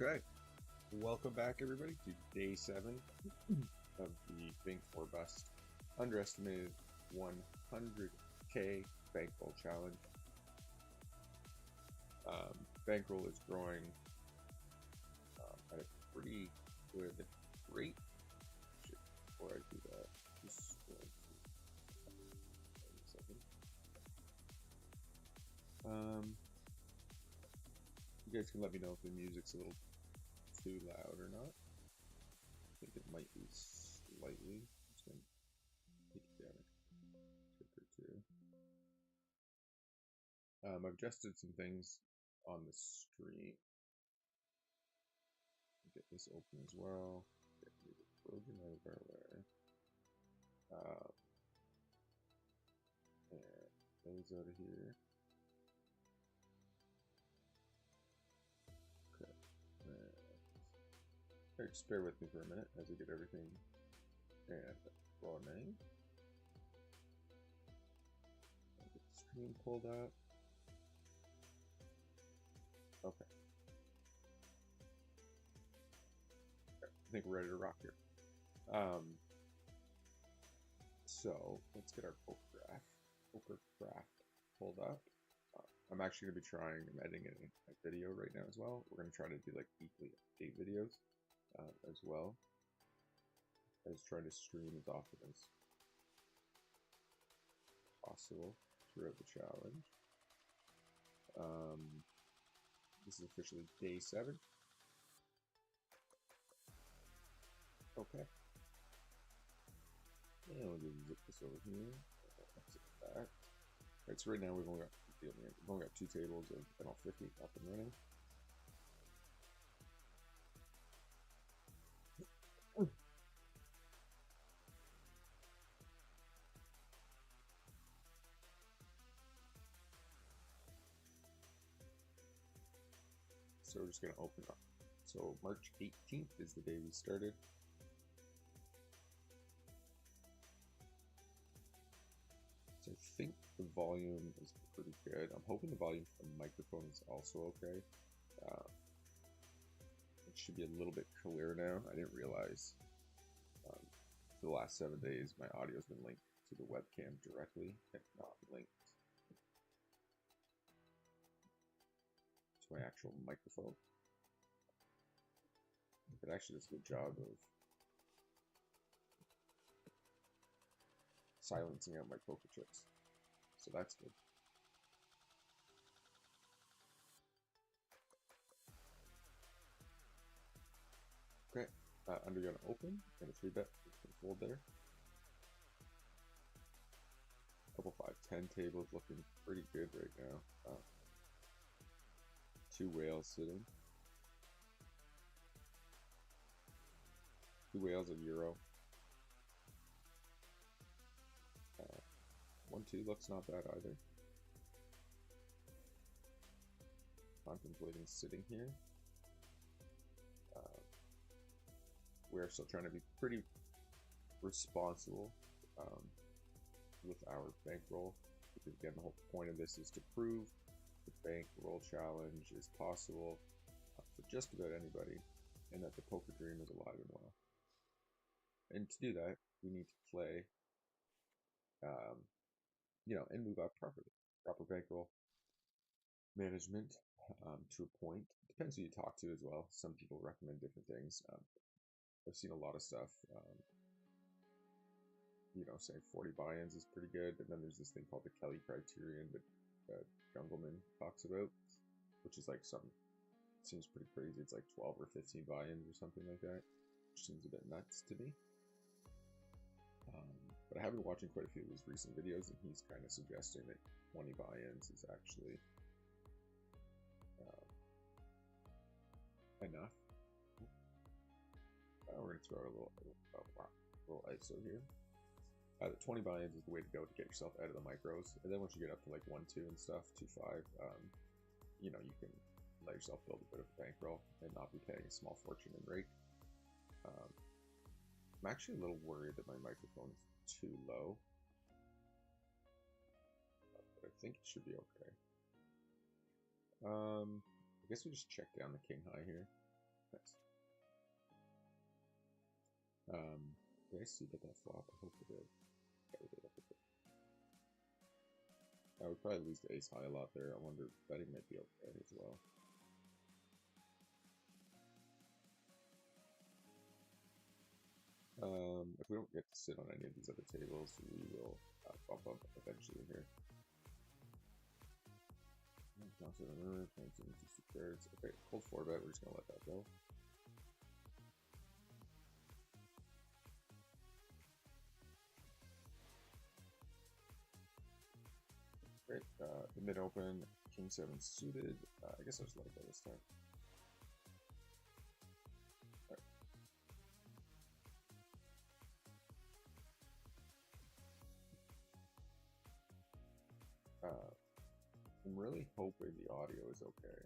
Okay, welcome back everybody to day 7 of the Bink 4 Bust underestimated 100k bankroll challenge. Bankroll is growing at a pretty good rate. Before I do that, just going to wait a second. You guys can let me know if the music's a little too loud or not. I think it might be slightly. I'm just going to take it down a tick or two. I've adjusted some things on the stream. Get this open as well. Get the Trojan out of our way. And those out of here. Okay. Alright, just bear with me for a minute as I get everything running. Get the screen pulled up. Okay. I think we're ready to rock here. So let's get our poker craft pulled up. I'm actually going to be trying, I'm editing a video right now as well. We're going to try to do like weekly update videos as well as trying to stream as often as possible throughout the challenge. This is officially day 7. Okay. And we'll just zip this over here. Exit that. Alright, so right now we've only got 2 tables of NL50 up and running. So we're just going to open up. So March 18th is the day we started. So I think the volume is pretty good. I'm hoping the volume from the microphone is also okay. It should be a little bit clearer now. I didn't realize for the last 7 days my audio has been linked to the webcam directly and not linked to my actual microphone. It actually does a good job of silencing out my poker chips, so that's good. Okay, under gonna open and a 3-bet fold there. Couple 5-10 tables looking pretty good right now. 2 whales sitting. 2 whales of euro. 1-2 looks not bad either. Contemplating sitting here. We're still trying to be pretty responsible with our bankroll, because again, the whole point of this is to prove the bankroll challenge is possible for just about anybody, and that the poker dream is alive and well. And to do that, we need to play, and move out properly. Proper bankroll management to a point. Depends who you talk to as well. Some people recommend different things. I've seen a lot of stuff. Saying 40 buy-ins is pretty good, and then there's this thing called the Kelly criterion that Jungleman talks about, which is like seems pretty crazy. It's like 12 or 15 buy-ins or something like that, which seems a bit nuts to me. But I have been watching quite a few of his recent videos, and he's kind of suggesting that 20 buy-ins is actually enough. We're going to throw a little ISO here. The 20 buy-ins is the way to go to get yourself out of the micros, and then once you get up to like 1-2 and stuff, 2-5, you can let yourself build a bit of a bankroll and not be paying a small fortune in rate. I'm actually a little worried that my microphone is too low, but I think it should be okay. I guess we just check down the king high here. Nice. Did I see that flop? I hope we did. Yeah, we did. I would probably lose the ace high a lot there. I wonder if betting might be okay as well. If we don't get to sit on any of these other tables, we will bump up eventually here. Okay, cold 4-bet, we're just gonna let that go. Great, the mid open, king 7 suited. I guess I just like that this time. I'm really hoping the audio is okay,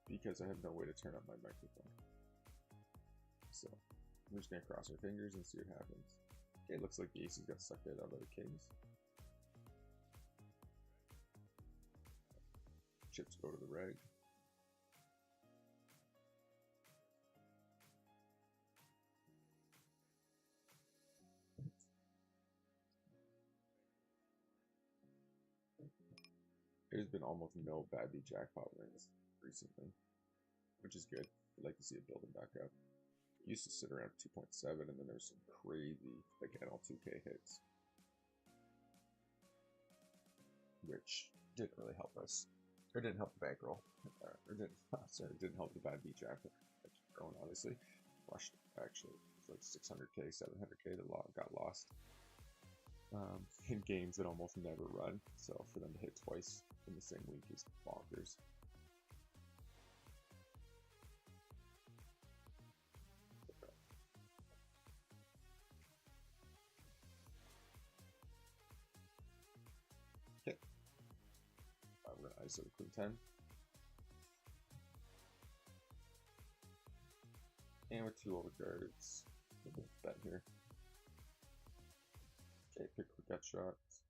because I have no way to turn up my microphone. So we're just gonna cross our fingers and see what happens. Okay, looks like the aces got sucked out by the kings. Chips go to the reg. There's been almost no bad beat jackpot wins recently, which is good. I'd like to see it building back up. It used to sit around 2.7, and then there's some crazy, like NL2K hits, which didn't really help us, or didn't help the bankroll, or didn't help the bad beat jackpot. I keep going, obviously. Flushed, actually. It's like 600K, 700K that got lost. In games that almost never run, so for them to hit twice in the same week is bonkers. Okay, we're gonna ISO the queen 10, and with 2 overcards, bet here. Okay, pick quick gut shots.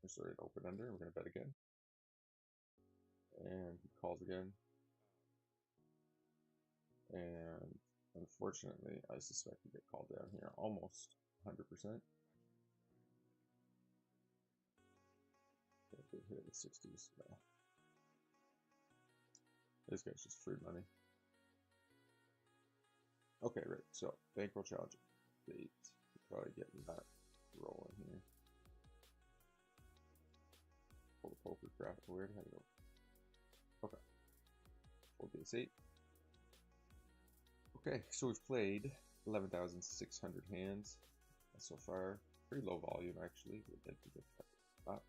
We're sorry, an open under. We're gonna bet again, and he calls again. And unfortunately, I suspect we get called down here almost 100%. If we hit the 60s, no. This guy's just free money. Okay, right. So bankroll challenge date. Probably getting that rolling here. Pull the poker graphic. Where did I go? Okay. Full base 8. Okay, so we've played 11,600 hands so far. Pretty low volume, actually. We'd like to get that up.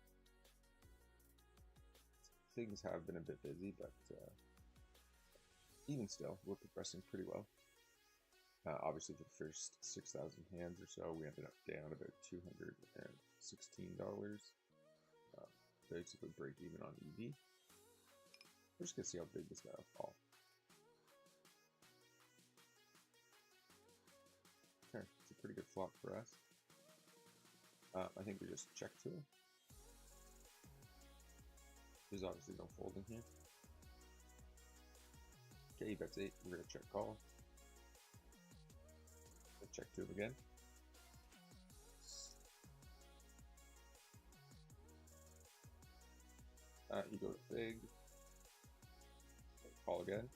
Things have been a bit busy, but even still, we're progressing pretty well. Obviously, for the first 6,000 hands or so, we ended up down about $216. Basically break even on EV. We're just gonna see how big this guy will fall. Okay, it's a pretty good flop for us. I think we just check to him. There's obviously no folding here. Okay, he bets 8. We're gonna check call. Check to him again. You go to big. Call again.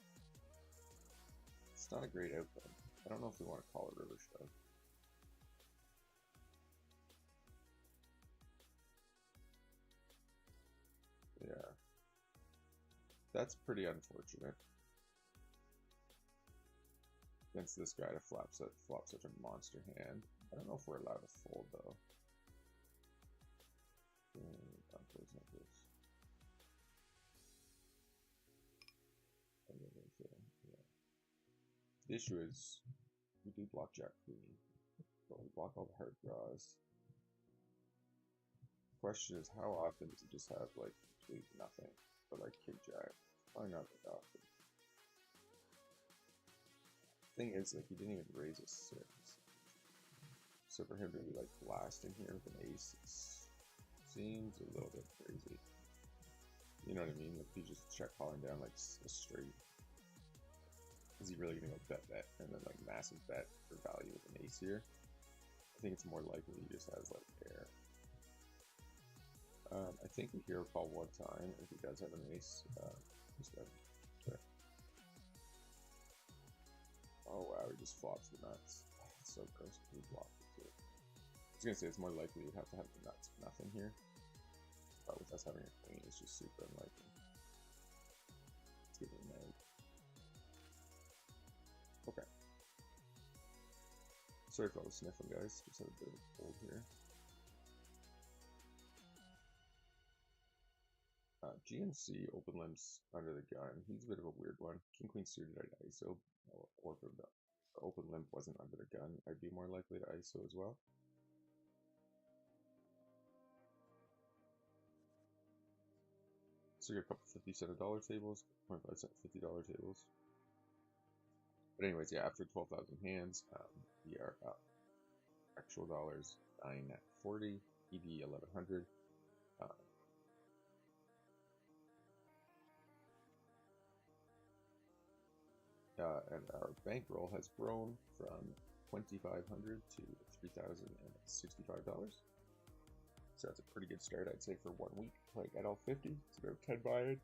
It's not a great outcome. I don't know if we want to call a river shove. Yeah. That's pretty unfortunate. Against this guy to flop such a monster hand. I don't know if we're allowed to fold though. Yeah. The issue is we do block jack queen, but we block all the hard draws. The question is, how often does he just have like complete nothing but like king jack? Probably not that often. Thing is, like, he didn't even raise a 6, so for him to be like blasting here with an ace seems a little bit crazy. The You know what I mean? Like, if you just check calling down like a straight, is he really gonna go bet and then like massive bet for value with an ace here? I think it's more likely he just has like air. I think we hero call one time if he does have an ace. Sure. Oh wow, he just flops the nuts. It's so gross. He blocked it too. I was gonna say it's more likely you'd have to have the nuts for nothing here. But with us having a queen, it's just super unlikely. Let's give it an egg. Okay. Sorry for all the sniffling, guys. Just had a bit of a cold here. GMC open limps under the gun. He's a bit of a weird one. King Queen suited I'd ISO, or if the open limp wasn't under the gun, I'd be more likely to ISO as well. So you got a couple 50-cent dollar tables, 25-cent $50 tables. But anyways, yeah, after 12,000 hands, we are up. Actual dollars 940, EV 1100. And our bankroll has grown from $2,500 to $3,065. So that's a pretty good start, I'd say, for 1 week. Like at all 50, it's about 10 buy-in.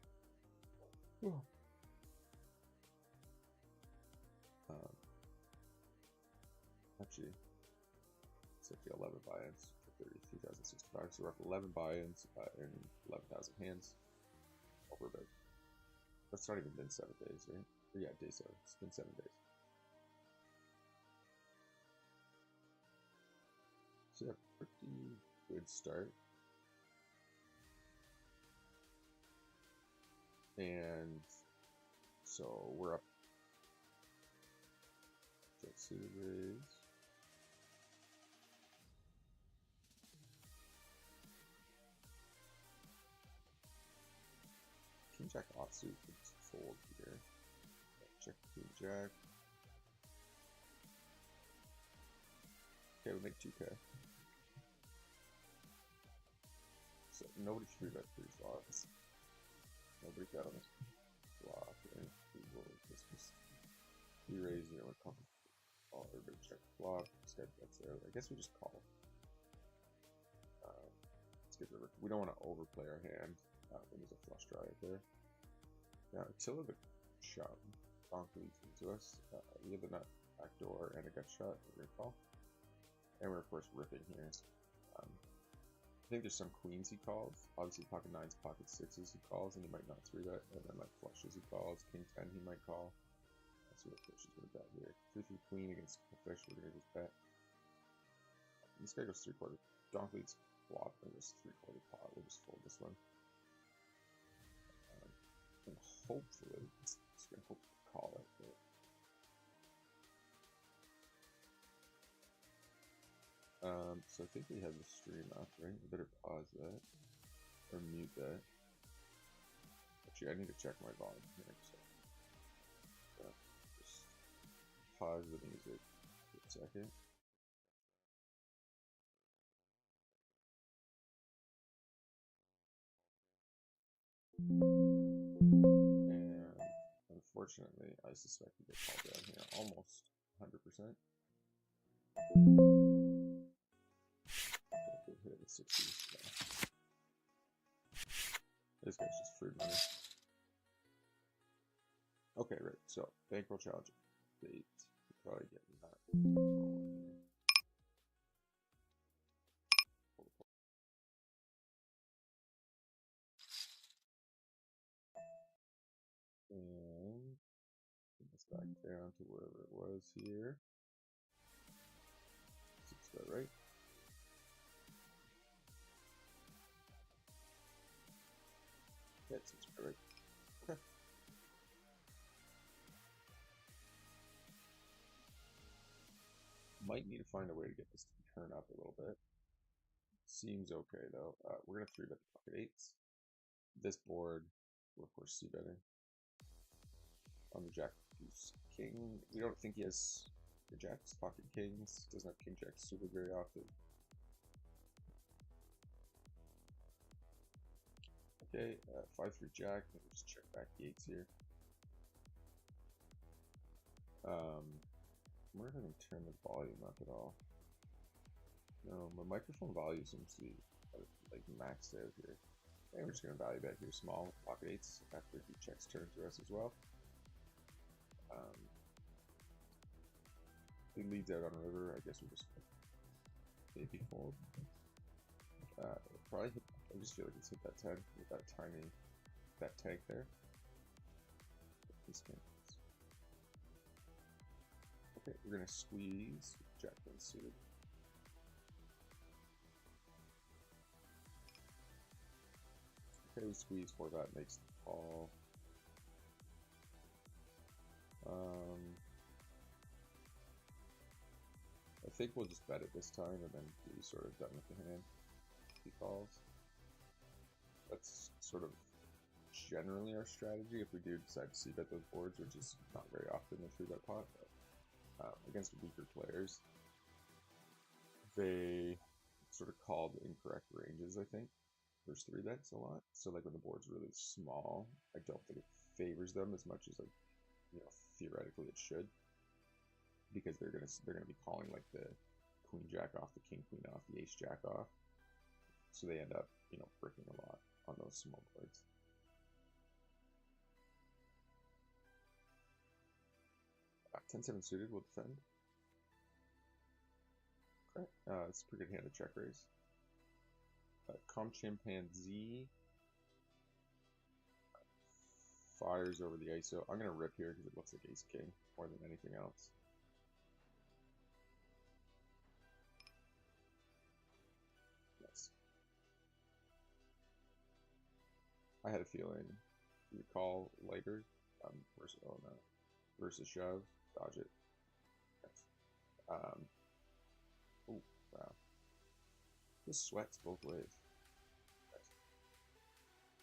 Actually, it's actually 11 buy-ins for 33,065. So we're up 11 buy-ins in 11,000 hands over about. That's not even been 7 days, right? Or yeah, day 7. It's been 7 days. So yeah, pretty good start. And so we're up. Let's see the raise. King Jack offsuit could fold here. Check King Jack. Okay, we make 2K. So nobody 3-bet 3 flops. Nobody got on this block, and we will just re-raise it with couple. Oh, everybody check the flop. This guy bets there. I guess we just call. Let's get rid of. We don't want to overplay our hand when there's a flush draw right there. Now, until the shot donk leads into us, we have the nut backdoor and a gut shot. We're gonna call, and we're of course ripping here. I think there's some queens he calls. Obviously, pocket 9s, pocket 6s he calls, and he might not 3-bet. And then like flushes he calls, king 10 he might call. Let's see what fish is gonna bet here. 3-3 queen against a fish. We're gonna just bet. This guy goes 3/4. Donk leads flop and just 3/4 pot. We'll just fold this one. And hopefully, just gonna hope to call it. But so I think we have the stream up, right? We better pause that or mute that. Actually, I need to check my volume here. So just pause the music for a second. And unfortunately, I suspect we get called down here almost 100%. Hit with 60s. Yeah. This guy's just free money. Okay, right. So bankroll challenge date. Probably getting that. And bring this back down to wherever it was here. Seems about right. That seems about right. Okay. Might need to find a way to get this to turn up a little bit. Seems okay though. We're gonna 3-bet the pocket 8s. This board, we're of course c-betting. On the jack deuce king, we don't think he has the jacks, pocket kings. Doesn't have king jack suited very often. Okay, 5-3 jack. Let me just check back the 8s here. I wonder if I can turn the volume up at all. No, my microphone volume seems to be like maxed out here. And we're just going to value bet here small with pocket 8s after he checks turn to us as well. He leads out on river. I guess we just maybe fold. Probably hit, I just feel like it's hit that 10 with that tiny, that tank there. Okay, we're going to squeeze jack 10 suited. Okay, we squeeze for that, makes the call. I think we'll just bet it this time and then be sort of done with the hand. He calls. That's sort of generally our strategy if we do decide to c-bet those boards, which is not very often in the 3-bet pot. But, against weaker players, they sort of call the incorrect ranges, I think. There's 3-bets a lot, so like when the board's really small, I don't think it favors them as much as like, you know, theoretically it should, because they're gonna be calling like the queen jack off, the king queen off, the ace jack off, so they end up, you know, bricking a lot on those small boards. Uh, 10-7 suited will defend. Okay, it's a pretty good hand to check raise. Com Chimpanzee fires over the ISO. I'm gonna rip here because it looks like ace king more than anything else. Yes. I had a feeling you call later. Versus, oh no, versus shove, dodge it. Yes. Oh wow. This sweats both ways. Yes.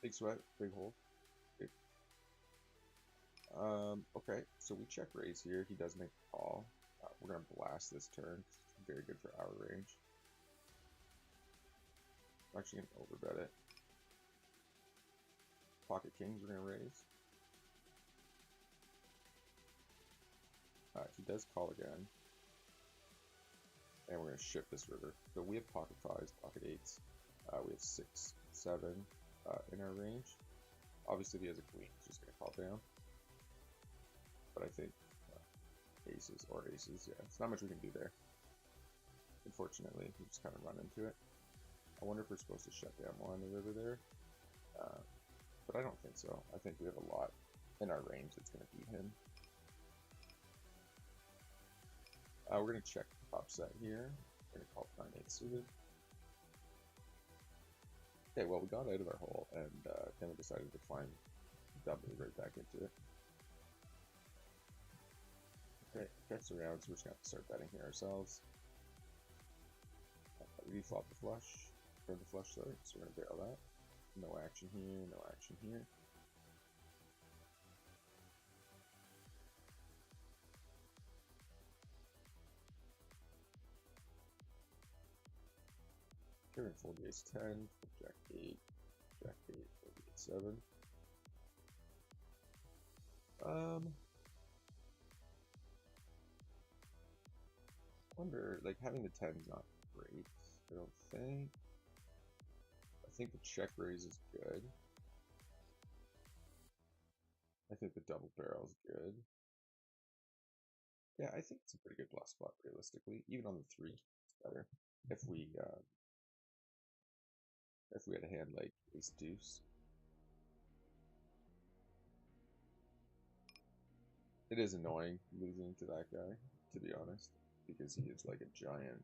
Big sweat, big hold. Big. Okay, so we check raise here. He does make a call. We're gonna blast this turn. It's very good for our range. I'm actually gonna overbet it. Pocket kings we're gonna raise. He does call again. And we're gonna shift this river. So we have pocket 5s, pocket 8s. We have 6, 7 in our range. Obviously, if he has a queen, he's just gonna call down. But I think aces or aces, yeah, it's not much we can do there. Unfortunately, we just kind of run into it. I wonder if we're supposed to shut down more on the river there. But I don't think so. I think we have a lot in our range that's going to beat him. We're going to check the top set here. We're going to call 9-8 suited. Okay, well, we got out of our hole and then we decided to climb doubly right back into it. Okay, gets around, so we're just going to have to start betting here ourselves. We flop the flush, or the flush, sorry, so we're going to barrel that. No action here, no action here. Here we fold the ace 10, fold jack 8, fold the 7. Wonder, like, having the 10 is not great, I don't think. I think the check raise is good. I think the double barrel is good. Yeah, I think it's a pretty good bluff spot, realistically. Even on the 3, it's better. If we had a hand like ace deuce. It is annoying losing to that guy, to be honest, because he is like a giant.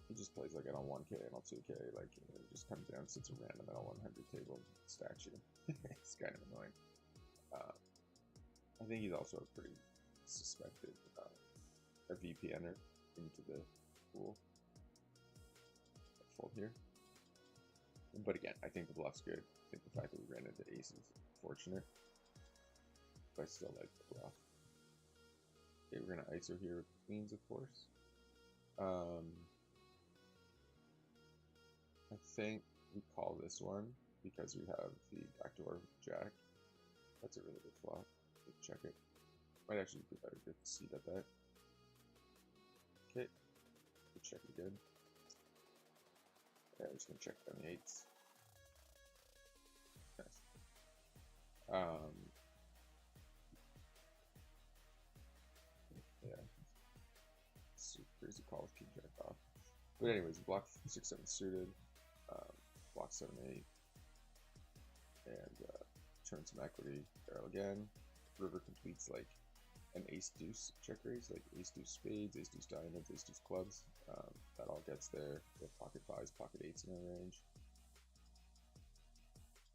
He just plays like on 1K and on 2K, like, you know, he just comes down, sits a random at a 100 table and stacks you. It's kind of annoying. I think he's also a pretty suspected a VPNer into the pool. Fold here. But again, I think the bluff's good. I think the fact that we ran into aces is fortunate. But I still like the bluff. Okay, we're gonna ISO here with queens, of course. I think we call this one because we have the backdoor jack. That's a really good flop. Let's check it. Might actually be better to see that. Okay, we check it again. Yeah, we're just gonna check down the eights. Nice. Yeah, super crazy call with king jack off. But anyways, block 6-7 suited, block 7-8, and turn some equity. Barrel again. River completes like an ace deuce check raise, like ace deuce spades, ace deuce diamonds, ace deuce clubs. That all gets there. We have pocket fives, pocket eights in our range.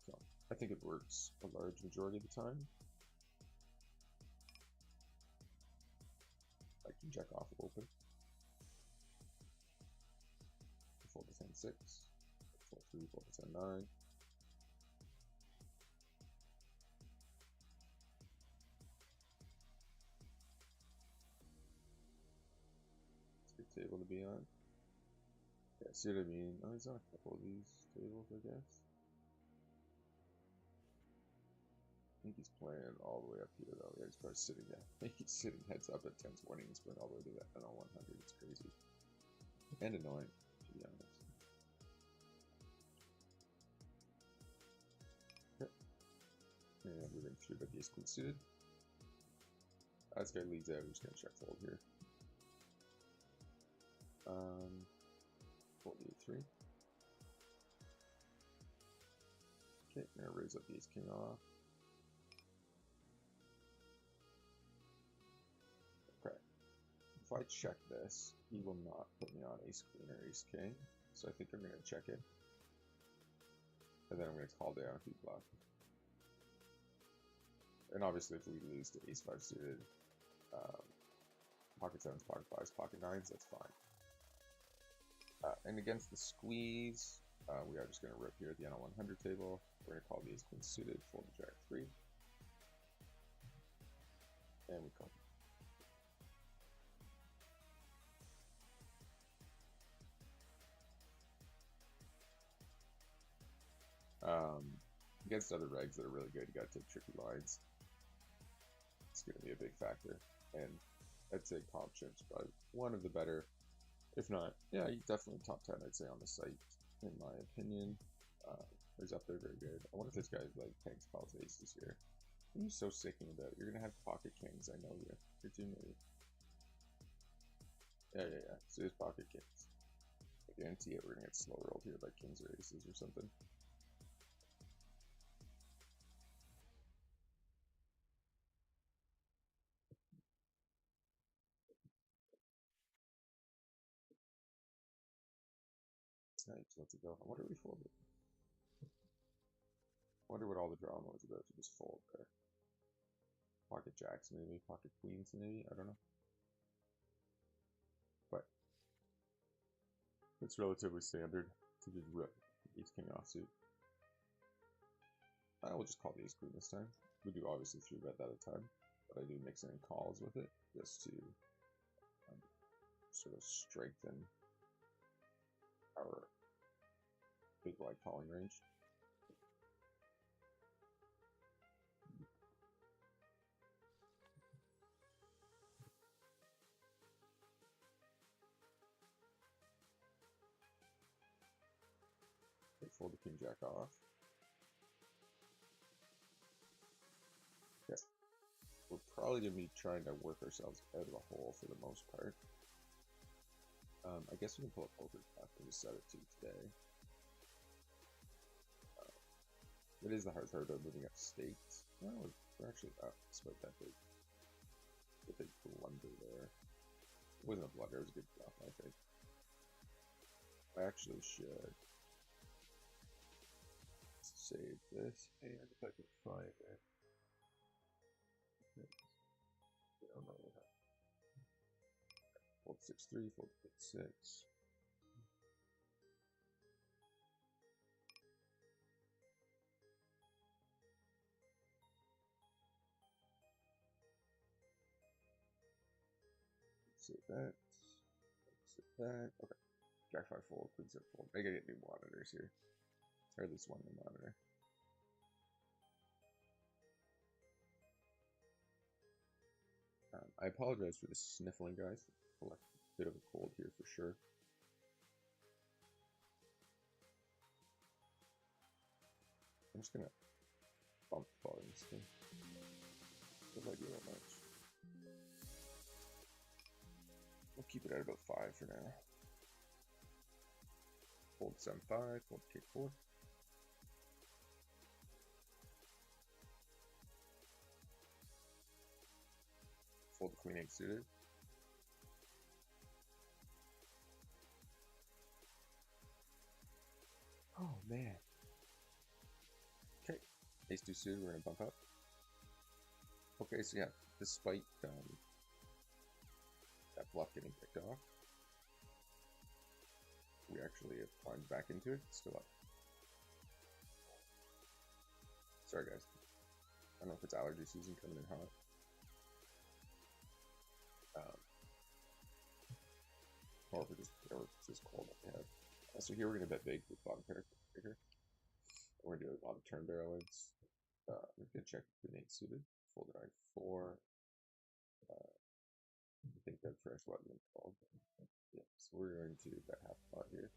So I think it works a large majority of the time. I can jack off open. Fold to 10-6, fold 3, fold to 10-9. It's a good table to be on. Yeah, see what I mean? Oh, he's on a couple of these tables, I guess. I think he's playing all the way up here, though. Yeah, he's probably sitting there. I think he's sitting heads up at 10-20. He's playing all the way to that NL100. It's crazy. And annoying, to be honest. Okay. And moving through the ace queen suited. This guy leads out. We're just going to check fold here. Fold e3. Okay, I'm going to raise up the ace king off. Okay. If I check this, he will not put me on ace queen or ace king. So I think I'm going to check it. And then I'm going to call down if he bluffs. And obviously if we lose to ace 5 suited, pocket 7s, pocket 5s, pocket 9s, that's fine. And against the squeeze, we are just going to rip here at the NL100 table. We're going to call the ace queen suited, fold the jack 3. And we call. Against other regs that are really good, you got to take tricky lines. It's going to be a big factor. And I'd say comp chips probably one of the better, if not, yeah, he's definitely top 10, I'd say, on the site, in my opinion. He's up there very good. I wonder if this guy's like tanks calls aces here. What are you so sicking about? You're going to have pocket kings, I know you. You're too maybe. Yeah. So there's pocket kings. I guarantee it, we're going to get slow rolled here by kings or aces or something. Nice, let's go. I wonder if we folded. I wonder what all the drama was about to just fold there. Pocket jacks maybe, pocket queens maybe, I don't know. But it's relatively standard to just rip ace king offsuit. I will just call the ace queen this time. We do obviously 3-bet that at a time, but I do mix in calls with it just to sort of strengthen our big blind calling range. Okay, fold the king jack off. Okay. We're probably going to be trying to work ourselves out of the hole for the most part. I guess we can pull a poker path and just set it to today. It is the hard part of moving up stakes. No, we're actually up despite that big blunder there. It wasn't a blunder, it was a good bluff, I think. I actually should save this, and if I can find it. I don't know what happened. Fold 6-3, fold 6. Save that. Save that. Okay. Jack 5 fold, Queen 7 fold. I gotta get new monitors here. Or at least one new monitor. I apologize for the sniffling, guys. A bit of a cold here for sure. I'm just gonna bump the volume still. Don't like it that much. We'll keep it at about 5 for now. Fold 7-5, fold kick 4. Fold the Queen 8 suited. Oh man. Okay, Ace 2 suited, we're gonna bump up. Okay, so yeah, despite that bluff getting picked off, we actually have climbed back into it. Still up. Sorry guys. I don't know if it's allergy season coming in hot. Or if it's just cold that we have. So here we're gonna bet big with bottom pair kicker. We're gonna do a lot of turn barrelings. We're gonna check Queen 8 suited. Fold it I4. I think that fresh weapon called. Yeah, so we're going to bet half pot here.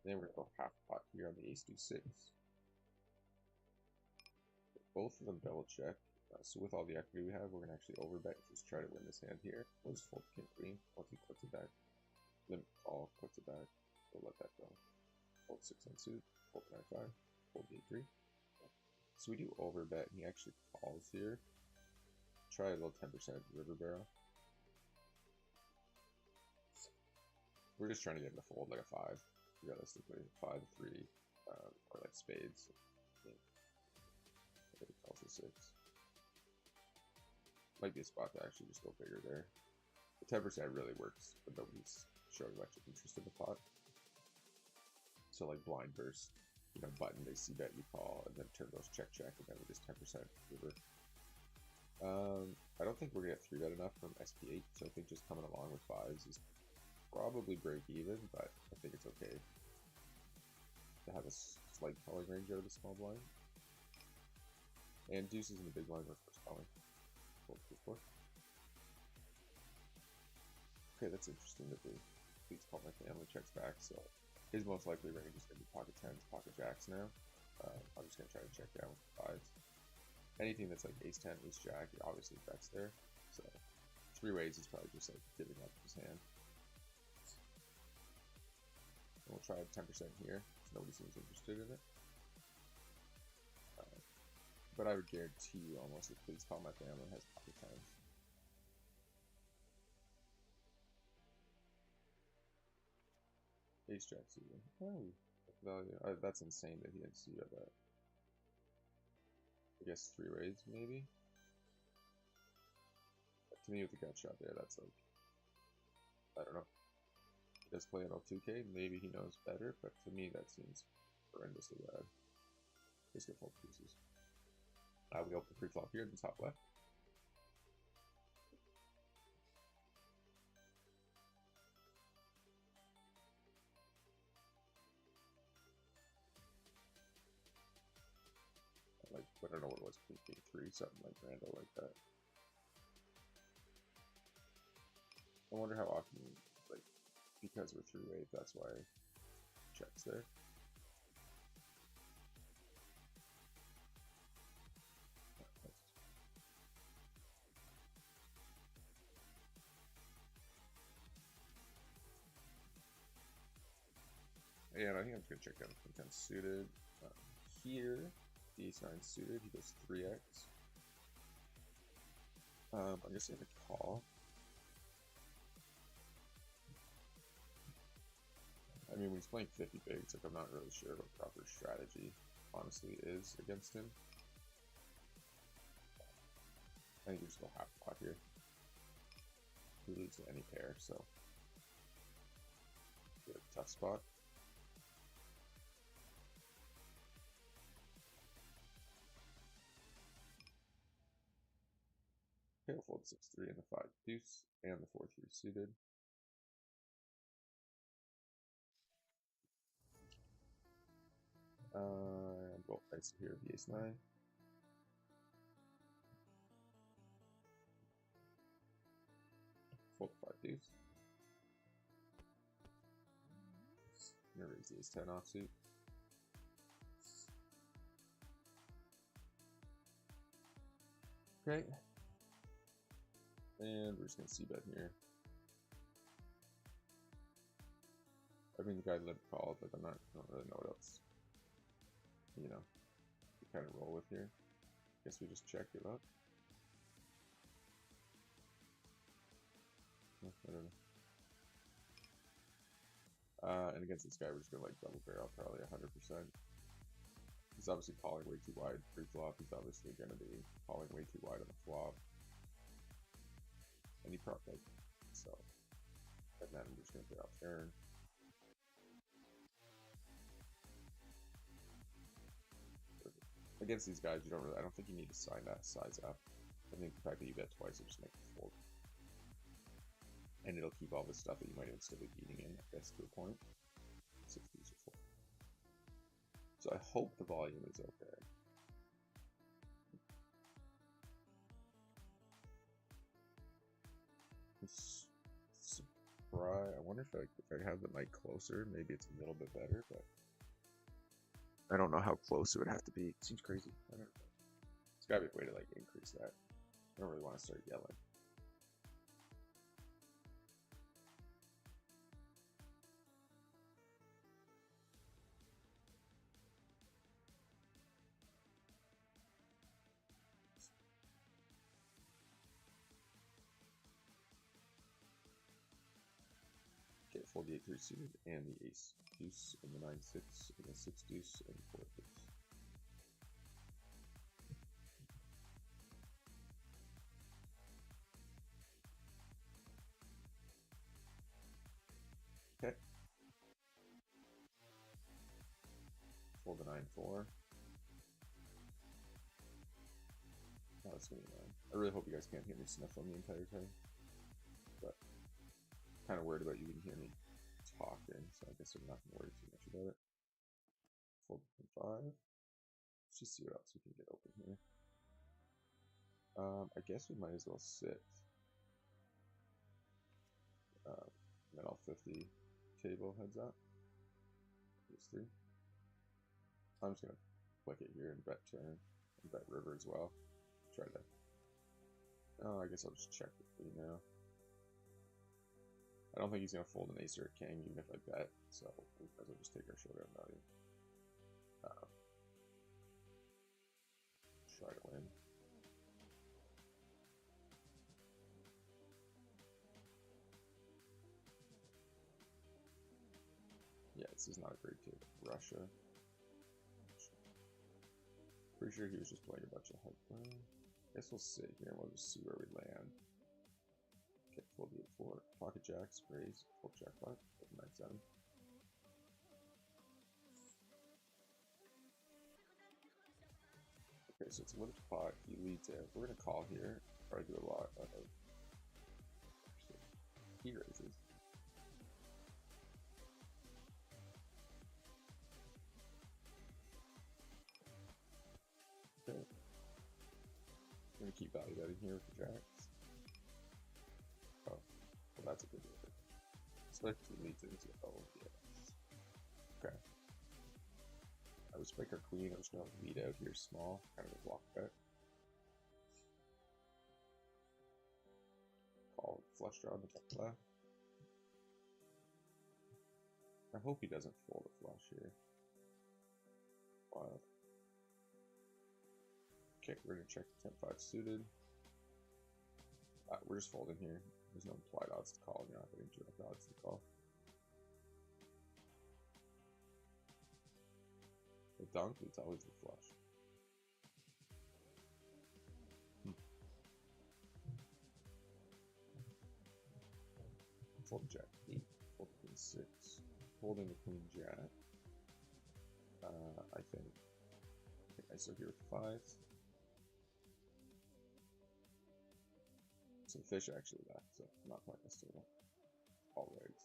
Then we're gonna go half pot here on the Ace 2-6. Both of them double check. So with all the equity we have, we're gonna actually overbet and just try to win this hand here. We'll just fold king queen once he puts it back. Limp call, puts it back. We'll let that go. Fold 6 on suit. Fold 9-5. Fold d3. So we do overbet, and he actually calls here. Try a little 10% river barrel. We're just trying to get him to fold like a 5, realistically. 5, 3, or like spades. Yeah. He calls a 6. Might be a spot to actually just go bigger there. The 10% really works, but nobody's showing much interest in the pot. So like blind burst, you know, button, they see bet, you call, and then turn those check, and then we just 10% river. I don't think we're gonna get 3-bet enough from SP8, so I think just coming along with 5s is probably break even, but I think it's okay to have a slight calling range out of the small blind. And deuces in the big blind, we're first calling. Okay, that's interesting that the please call my family checks back, so his most likely range is going to be pocket 10s, pocket jacks now. I'm just going to try to check down with 5s. Anything that's like ace 10, ace jack, it obviously bets there. So 3 ways is probably just like giving up his hand. And we'll try 10% here, because nobody seems interested in it. But I would guarantee you almost that please call my family has pocket 10s. Ace jack suited. Oh, value. That's insane that he didn't see that. I guess 3 ways maybe. But to me, with the gut shot there, that's like, I don't know. He does play on L2K. Maybe he knows better, but to me that seems horrendously bad. Just get fold pieces. We open pre-flop here in the top left. Like, I don't know what it was, King 3, something like random like that. I wonder how often, like, because we're 3-way, that's why checks there. And I think I'm just gonna check down the 10 suited. Here, the ace 9 suited, he goes 3x. I'm just gonna call. I mean, when he's playing 50 bigs, like I'm not really sure what proper strategy honestly is against him. I think we just go half pot here. He loses to any pair, so good tough spot. Okay, we'll fold 6-3 and the 5 deuce and the 4-3 suited. Well, I see here the ace-9. Fold 5 deuce. I'm gonna raise the ace-10 offsuit. Okay. And we're just gonna c-bet here. I mean, the guy led called, but I don't really know what else, you know, to kind of roll with here. Guess we just check it up. I don't know. And against this guy, we're just gonna like double barrel probably 100%. He's obviously calling way too wide pre-flop. He's obviously gonna be calling way too wide on the flop. And he prop like so. And then I'm just gonna play off turn. Against these guys, I don't think you need to sign that size up. I think the fact that you bet twice will just make it fold. And it'll keep all the stuff that you might even still be beating in, I guess, to a point. 60s or 4. So I hope the volume is okay. Surprise. I wonder if I have the mic closer, maybe it's a little bit better, but I don't know how close it would have to be. It seems crazy. I don't know. There's gotta be a way to like increase that. I don't really want to start yelling. Okay, fold the 8-3 suited and the ace deuce and the 9-6 and the 6 deuce and 4 deuce. Okay. Fold the 9-4. Oh, that's gonna be annoying. I really hope you guys can't hear me sniffling the entire time. But I'm kind of worried about you can hear me talking, so I guess I'm not gonna worry too much about it. Fold 5. Let's just see what else we can get open here. I guess we might as well sit. Then I'll 50 table heads up. These 3. I'm just gonna click it here and bet turn and bet river as well. Try to. Oh, I guess I'll just check the queen now. I don't think he's gonna fold an ace or a king, even if I bet. So we might as well just take our showdown value. Try to win. Yeah, this is not a great table. Russia. Pretty sure he was just playing a bunch of head. Guess we'll sit here and we'll just see where we land. Okay, fold the 8-4. Pocket jacks, raise, fold jack 5, fold 9-7. Okay, so it's a limped pot. He leads it. We're gonna call here. Probably do a lot of. He raises. Okay. I'm gonna keep value betting here with the jacks. Oh, well, that's a good move. Especially leads into. Oh, yes. Okay. I would spike our queen. I was gonna lead out here small, kind of a block bet. Call flush draw on the top left. I hope he doesn't fold a flush here. Wild. Okay, we're gonna check the 10-5 suited. We're just folding here. There's no implied odds to call. You're not getting direct odds to call. The dunk, it's always the flush. Fold jack 8, fold queen 6, folding the queen jack. I think I start here with 5. So the fish actually left, so I'm not playing this table. All rigs.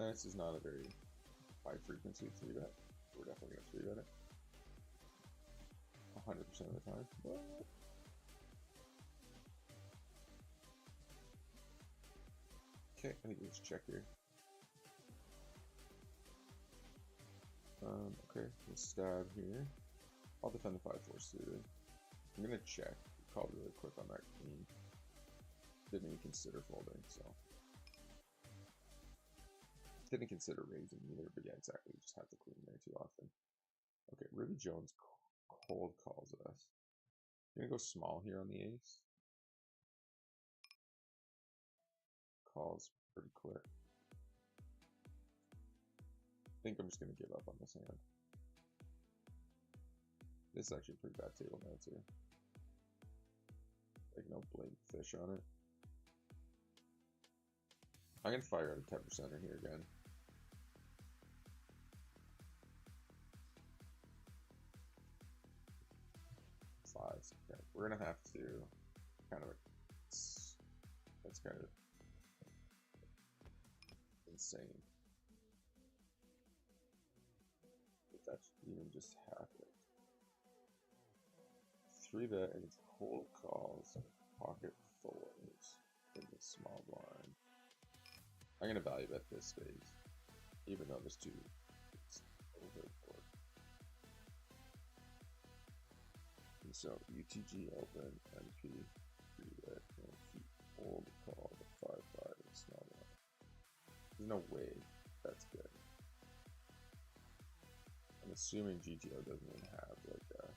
This is not a very high frequency 3-bet. We're definitely going to 3-bet it 100% of the time. What? Okay, I think we just check here. Okay, we'll stab here. I'll defend the 5-4 suited. I'm gonna check. Called really quick on that queen. Didn't even consider folding, so. Didn't consider raising either, but yeah, exactly. Just had the queen there too often. Okay, Ruby Jones cold calls us. Gonna go small here on the ace. Calls pretty quick. I think I'm just gonna give up on this hand. This is actually a pretty bad table now too. Like no blink fish on it. I'm gonna fire out a 10%er here again. Fives. Okay. We're gonna have to kind of. That's kind of insane. If that's even just happened. 3-bet and it's cold calls, pocket fours in the small blind. I'm gonna value bet this stage, even though this two is overboard. And so UTG open, MP, 3-bet, and keep cold call the 5-5 in the small blind. There's no way that's good. I'm assuming GTO doesn't even have like a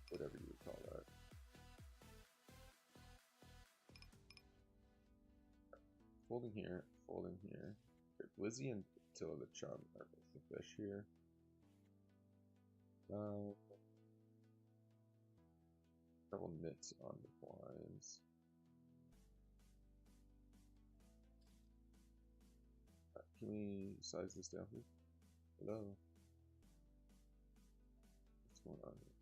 whatever you would call that. Folding here, folding here. Okay, Blizzy and Attila the Chum are both the fish here. Double nits on the blinds. Can we size this down, please? Hello? What's going on here?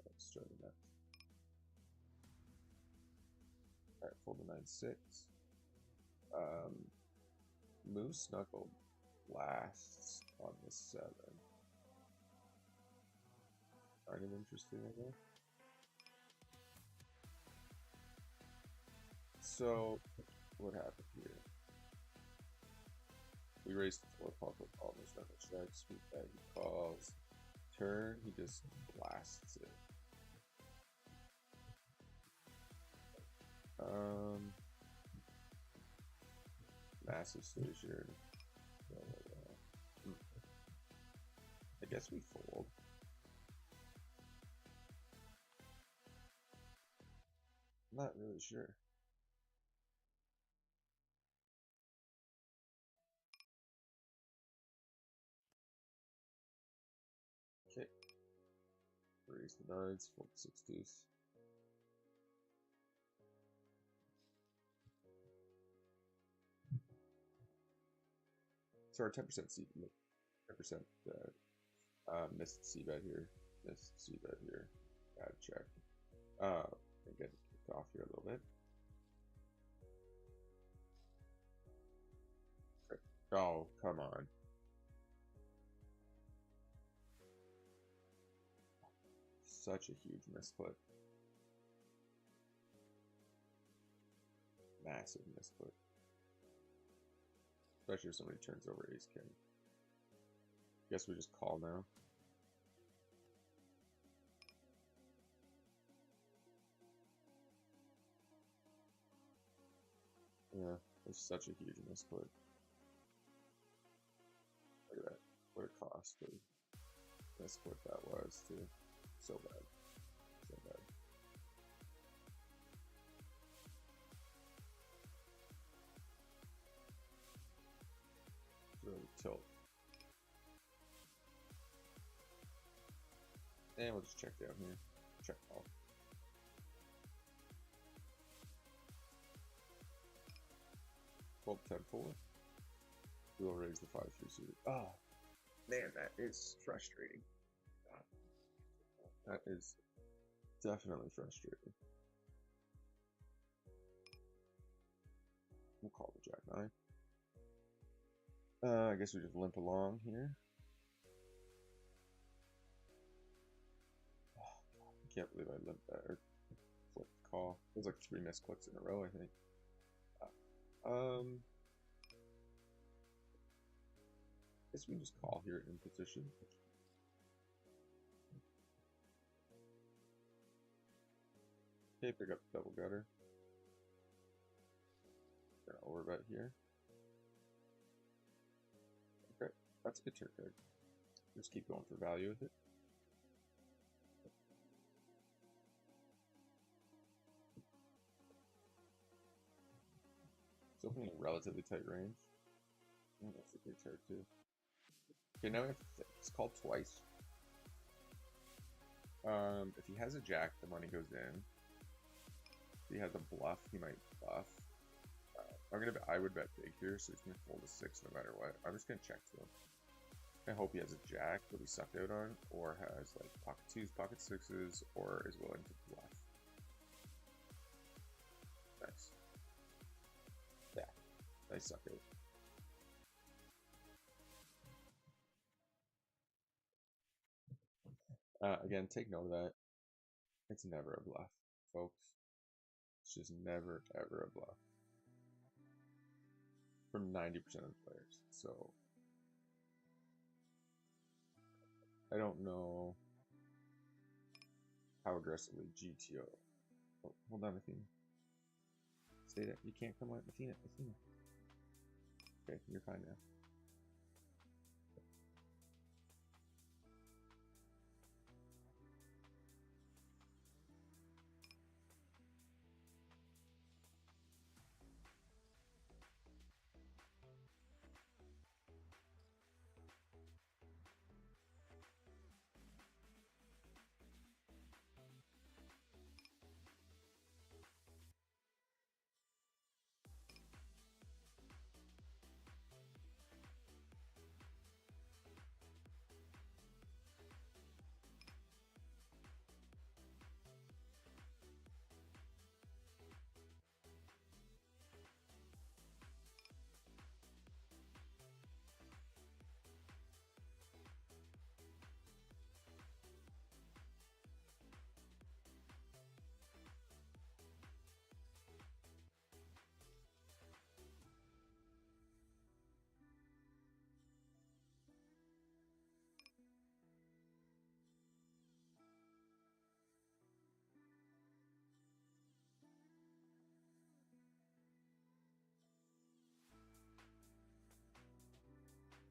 Let's try the next. Alright, fold the 9-6. Moose Knuckle lasts on the 7. Kind of interesting, I guess. So, what happened here? We raised 4 pocket call, there's nothing strikes, we bet, he calls. Turn, he just blasts it. Massive station. I guess we fold. I'm not really sure. Okay. Raise the 9s, fold the 6 deuce. So our 10% C, 10% missed C bet here, missed C bet here, bad check. And get kicked off here a little bit. Oh, come on. Such a huge misclick. Massive misclick. Especially if somebody turns over ace king. Guess we just call now. Yeah, it's such a huge misclick. Look at that. What a costly misclick that was, too. So bad. So bad. Really tilt. And we'll just check down here. Check call. Fold 10-4. We'll raise the 5-3 suited. Oh, man, that is frustrating. That is definitely frustrating. We'll call the jack nine. I guess we just limp along here. I can't believe I limped that or flipped call. It was like 3 missed clicks in a row, I think. Guess we just call here in position. Okay, pick up double gutter. Gonna overbet here. Okay, that's a good turn card. Just keep going for value with it. It's opening a relatively tight range. Oh, that's a good card too. Okay, now we have to think. It's called twice. If he has a jack, the money goes in. If he has a bluff, he might bluff. I would bet big here, so he's gonna fold a 6 no matter what. I'm just gonna check to him. I hope he has a jack that we sucked out on, or has like pocket 2s, pocket 6s, or is willing to bluff. Nice. Yeah, nice suck out. Again, take note of that. It's never a bluff, folks. It's just never, ever a bluff. From 90% of the players. So, I don't know how aggressively GTO. Oh, hold on, Athena. Stay there. You can't come on, Athena. Athena. Okay, you're fine now.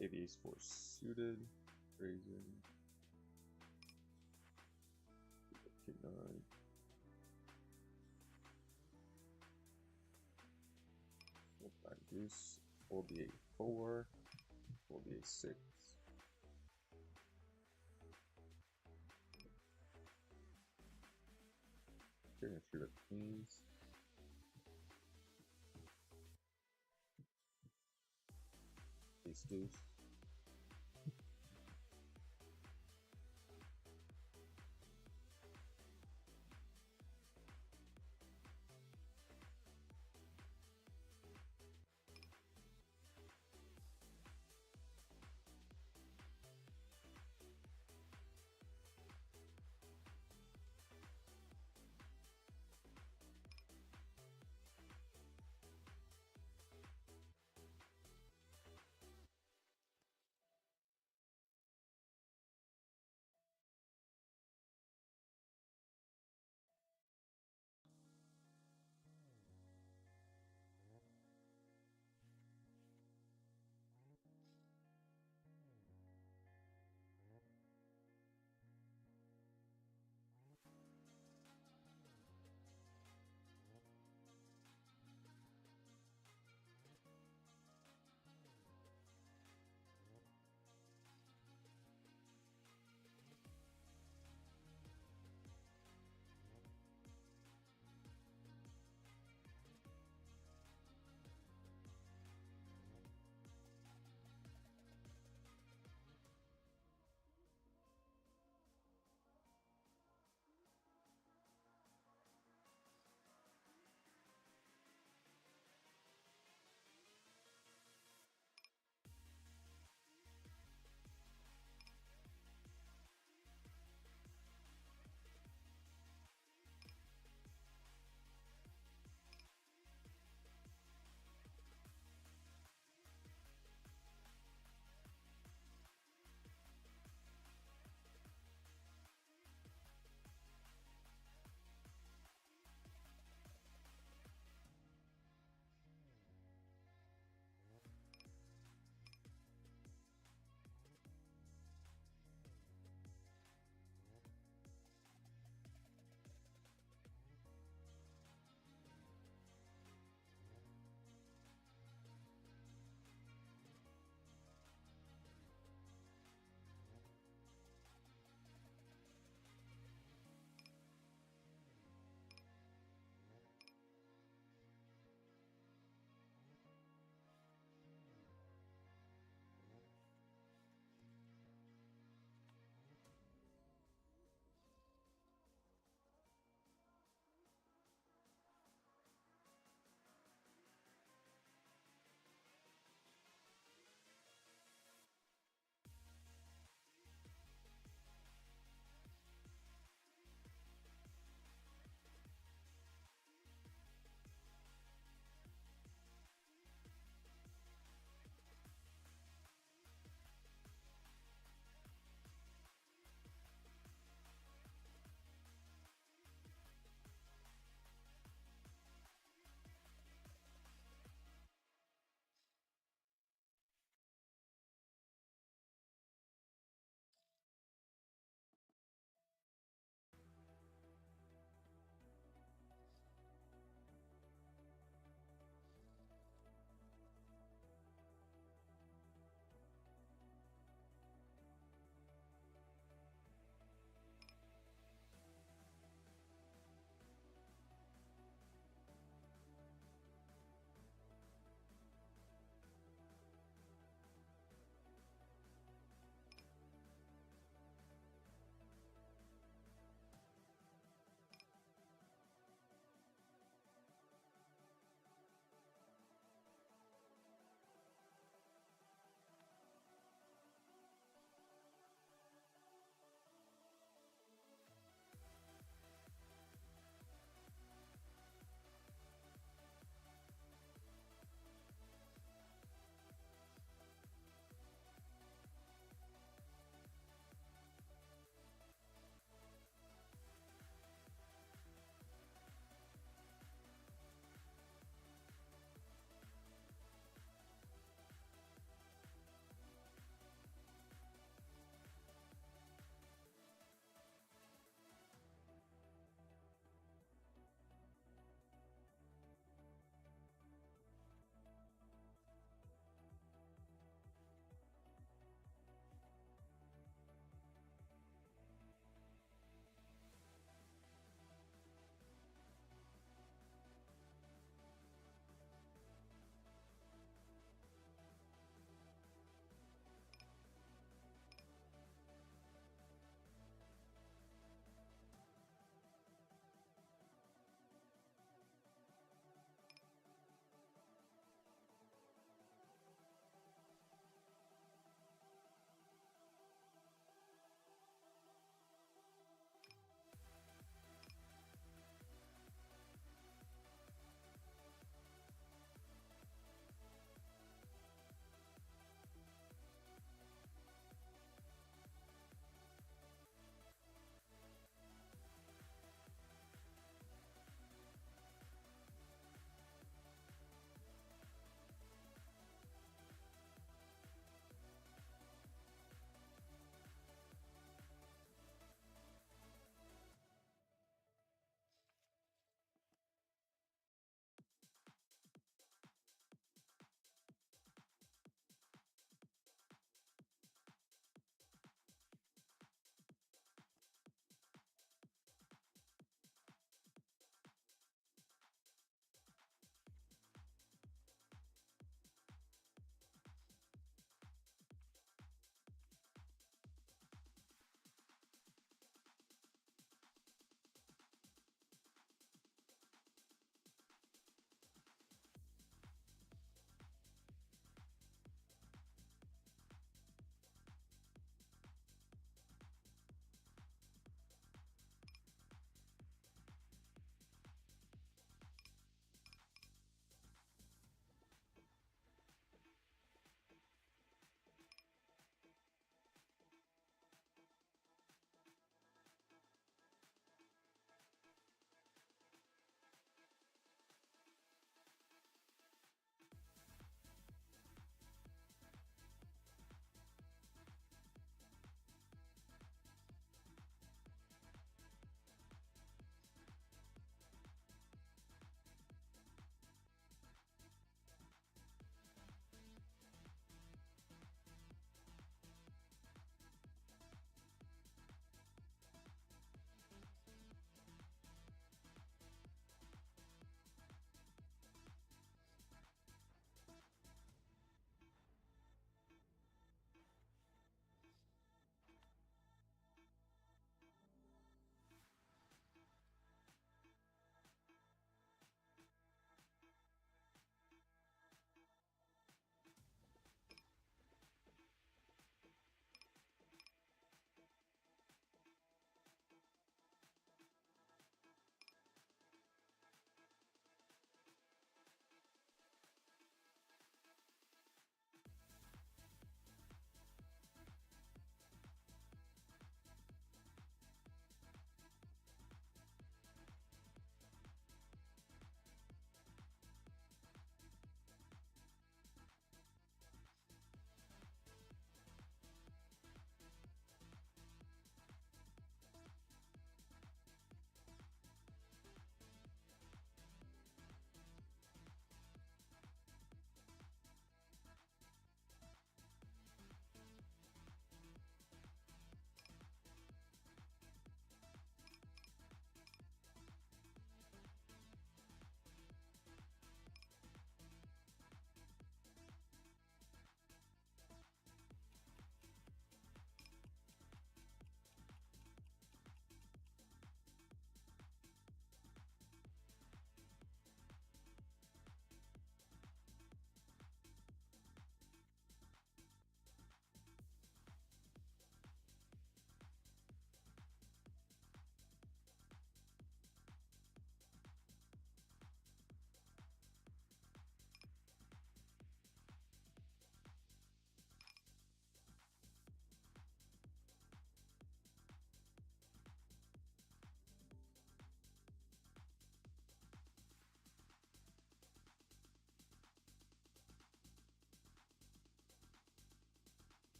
The ace 4 suited, raising, king 9, fold 9 deuce, fold the 8-4, fold the 8-6. Gonna shoot up queens. Ace deuce.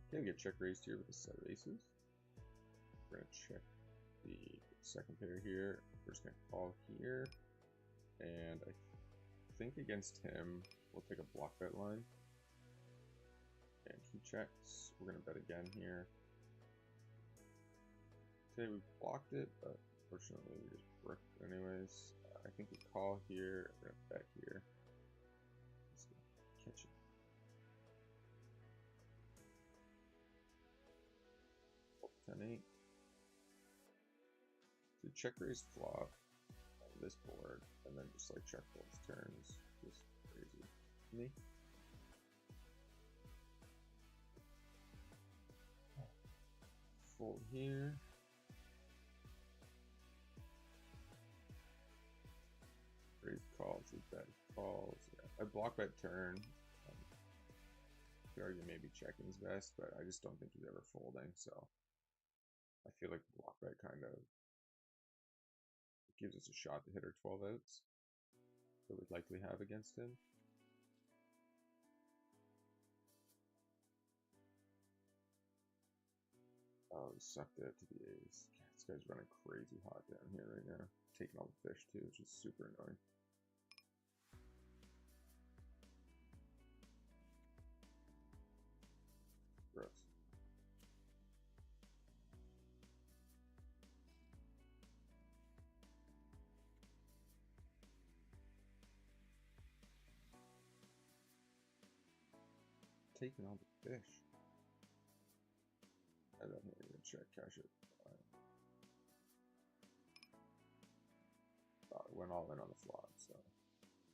Okay, we get check raised here with a set of aces. We're gonna check the second pair here. We're just gonna call here, and I think against him we'll take a block bet line. And he checks. We're gonna bet again here. Okay, we blocked it, but fortunately we just bricked anyways. I think we call here. We're gonna bet here. Let's catch it. 10-8. So check raise flop on this board, and then just like check folds turns. Just crazy. Me. Fold here. Raise calls, we bet calls. Yeah. I block bet turn. Could argue maybe checking's best, but I just don't think he's ever folding, so I feel like block bet kind of gives us a shot to hit our 12 outs that we'd likely have against him. Oh, he sucked it to the ace. God, this guy's running crazy hot down here right now. Taking all the fish too, which is super annoying. Gross. Taking all the fish. And then here, gonna check, cash it. It went all in on the flop, so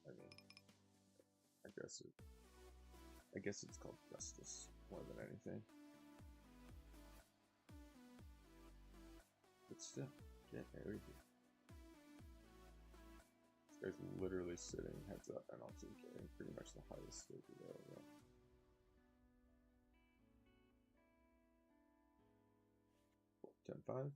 I mean, I guess it's called justice more than anything. But still, get everything. This guy's literally sitting heads up and also getting pretty much the highest stake available. 10-5.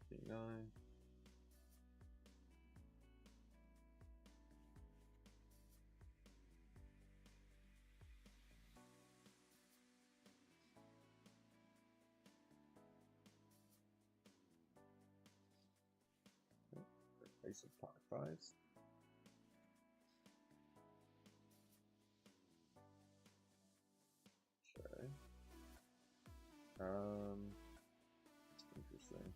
King 9. Ace of pot fives. Okay. Interesting.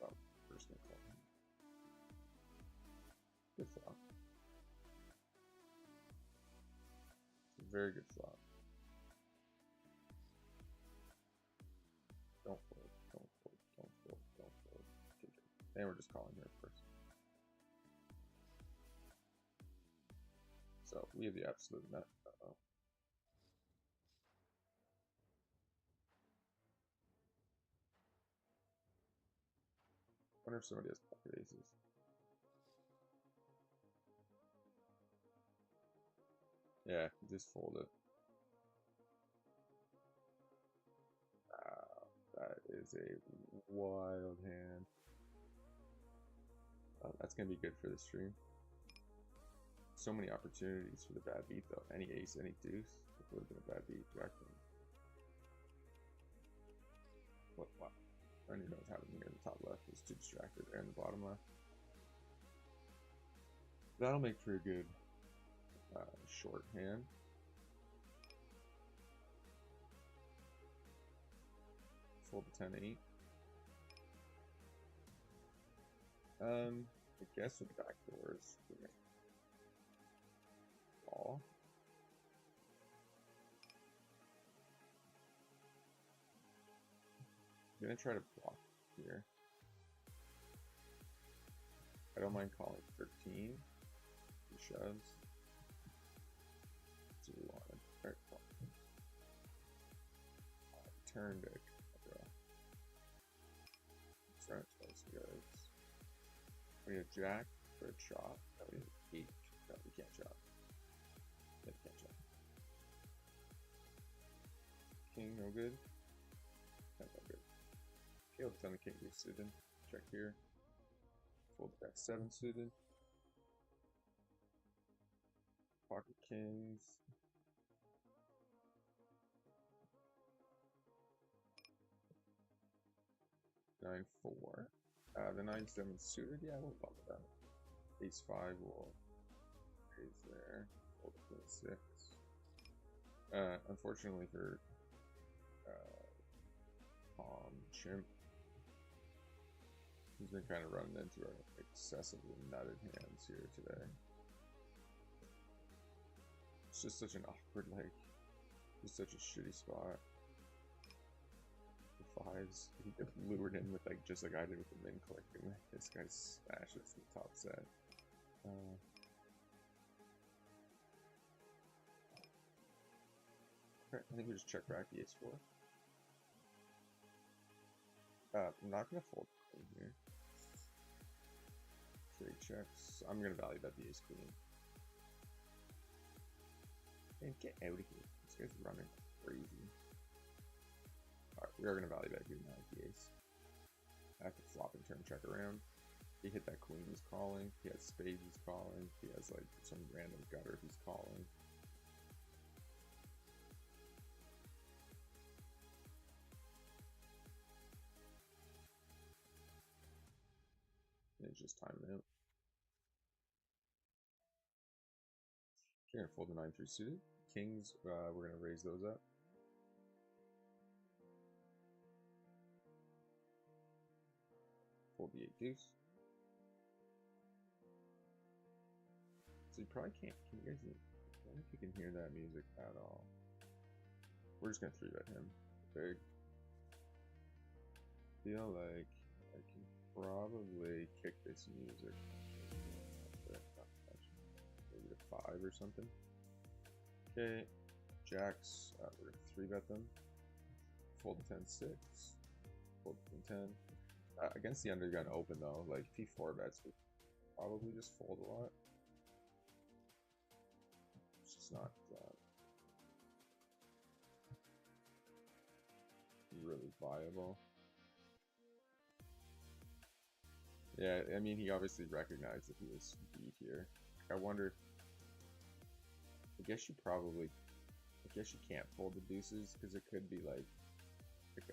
Oh, first gonna call him. Good flop. It's a very good flop. Don't fold, don't fold, don't fold, don't fold. Okay, good. And we're just calling here first. So we have the absolute nut. Uh-oh. Wonder if somebody has pocket aces. Yeah, just fold it. That is a wild hand. That's gonna be good for the stream. So many opportunities for the bad beat though. Any ace, any deuce. It would have been a bad beat. What? Wow. I don't even know what's happening here in the top left. It's too distracted there in the bottom left. That'll make for a good short hand. Fold the 10-8. I guess with backdoors, we may call. I'm gonna try to block here. I don't mind calling 13. He shoves. That's what we wanted. Alright, call. Turn to draw. Start close goes. We have jack for a chop. That we have 8. Got no good. 10 no good. Okay, with 10 the king is suited. Check here. Fold the back 7 suited. Pocket kings. Nine 4. The 9-7 suited. Yeah, we'll bump that. Ace 5 will raise there. Fold the 6. Unfortunately for Tom Chimp, he's been kind of running into excessively nutted hands here today. It's just such an awkward, like, just such a shitty spot. The 5s, he gets lured in with, like, just like I did with the min collecting. This guy smashes the top set. Okay, I think we just check back the ace 4. I'm not gonna fold queen here. Trade checks. I'm gonna value bet the ace queen. And get out of here. This guy's running crazy. Alright, we are gonna value bet here now with the ace. I have to flop and turn check around. He hit that queen, he's calling. He has spades, he's calling. He has like some random gutter, he's calling. And it's just timing out. Okay, gonna fold the 9-3 suited. Kings, we're gonna raise those up. Fold the 8 deuce. So you probably can't. Can you guys? I don't know if you can hear that music at all. We're just gonna 3-bet him. Big. Feel like I can probably kick this music. Maybe to 5 or something. Okay, jacks. We're gonna 3-bet them. Fold the 10-6. Fold the 10. Against the undergun open though, like if he 4-bets, we probably just fold a lot. It's just not really viable. Yeah, I mean, he obviously recognized that he was beat here. I wonder. I guess you can't fold the deuces because it could be like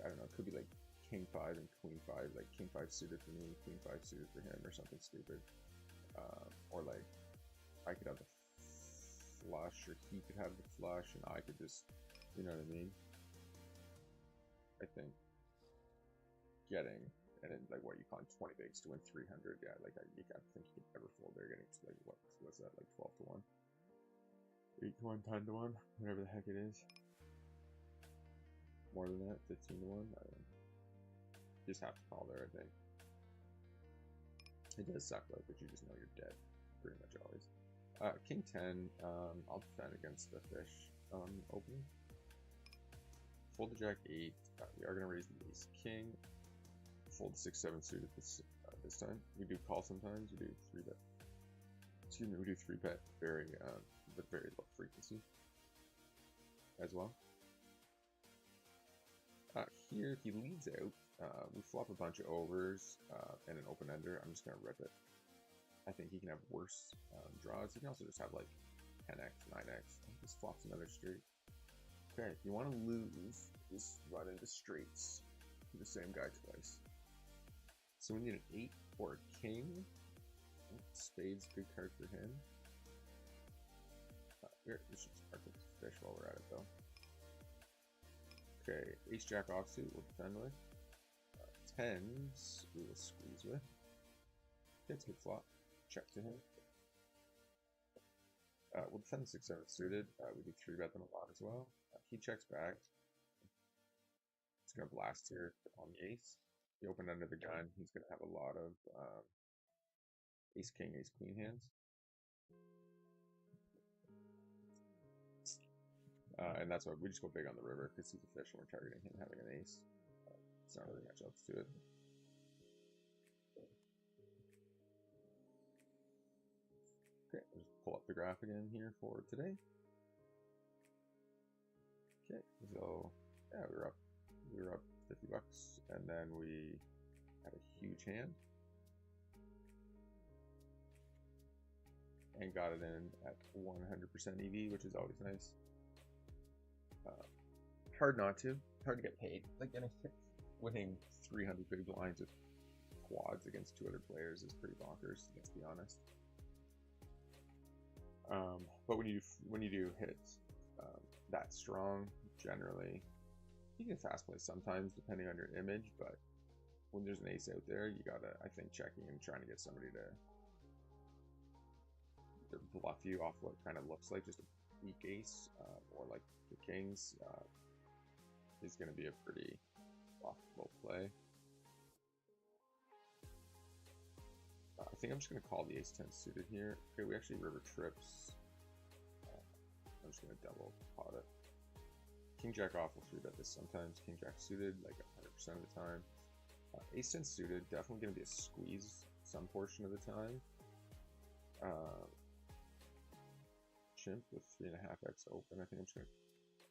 I don't know, it could be like king 5 and queen 5, like king 5 suited for me, queen 5 suited for him, or something stupid. Or like I could have the flush, or he could have the flush, and I could just, you know what I mean? I think getting, and then like what you call 20 bigs to win 300, yeah, like I think you can never fold there, getting to like what's that, like 12 to 1, 8 to 1, 10 to 1, whatever the heck it is. More than that, 15 to 1. I don't know. You just have to call there, I think. It does suck though, but you just know you're dead pretty much always. King 10. I'll defend against the fish opening. Fold the jack 8. We are gonna raise the ace king. Fold the 6-7 suited this time. We do call sometimes. We do 3-bet. Excuse me. We do 3-bet very with very low frequency as well. Here, if he leads out, we flop a bunch of overs and an open ender. I'm just gonna rip it. I think he can have worse draws. He can also just have like 10x, 9x. Just flops another straight. Okay, if you want to lose, just run into straights. The same guy twice. So we need an 8 or a king. Spades, good card for him. We should start with fish while we're at it though. Okay, ace jack offsuit we'll defend with. 10s we will squeeze with. Okay, it's a good flop. Check to him. We'll defend the 6-7 suited. We do 3-bet them a lot as well. He checks back. He's gonna blast here on the ace. The open under the gun. He's gonna have a lot of ace king, ace queen hands. And that's why we just go big on the river, because he's a fish and we're targeting him having an ace. It's not really much else to it. Okay, I'll just pull up the graph again here for today. Okay, so Yeah, we were up 50 bucks, and then we had a huge hand and got it in at 100% EV, which is always nice. Hard not to. Hard to get paid. Like winning 300 big blinds with quads against 2 other players is pretty bonkers. Let's be honest. But when you do hits that strong, generally you can fast play sometimes depending on your image, but when there's an ace out there, you gotta, I think, checking and trying to get somebody to bluff you off what kind of looks like just a weak ace, or like the kings, is going to be a pretty profitable play. I think I'm just going to call the ace-10 suited here. Okay, we actually river trips. I'm just going to double pot it. King-jack off will 3-bet this sometimes. King-jack suited, like 100% of the time. Ace-10 suited, definitely going to be a squeeze some portion of the time. Chimp with 3.5x open. I think I'm just going to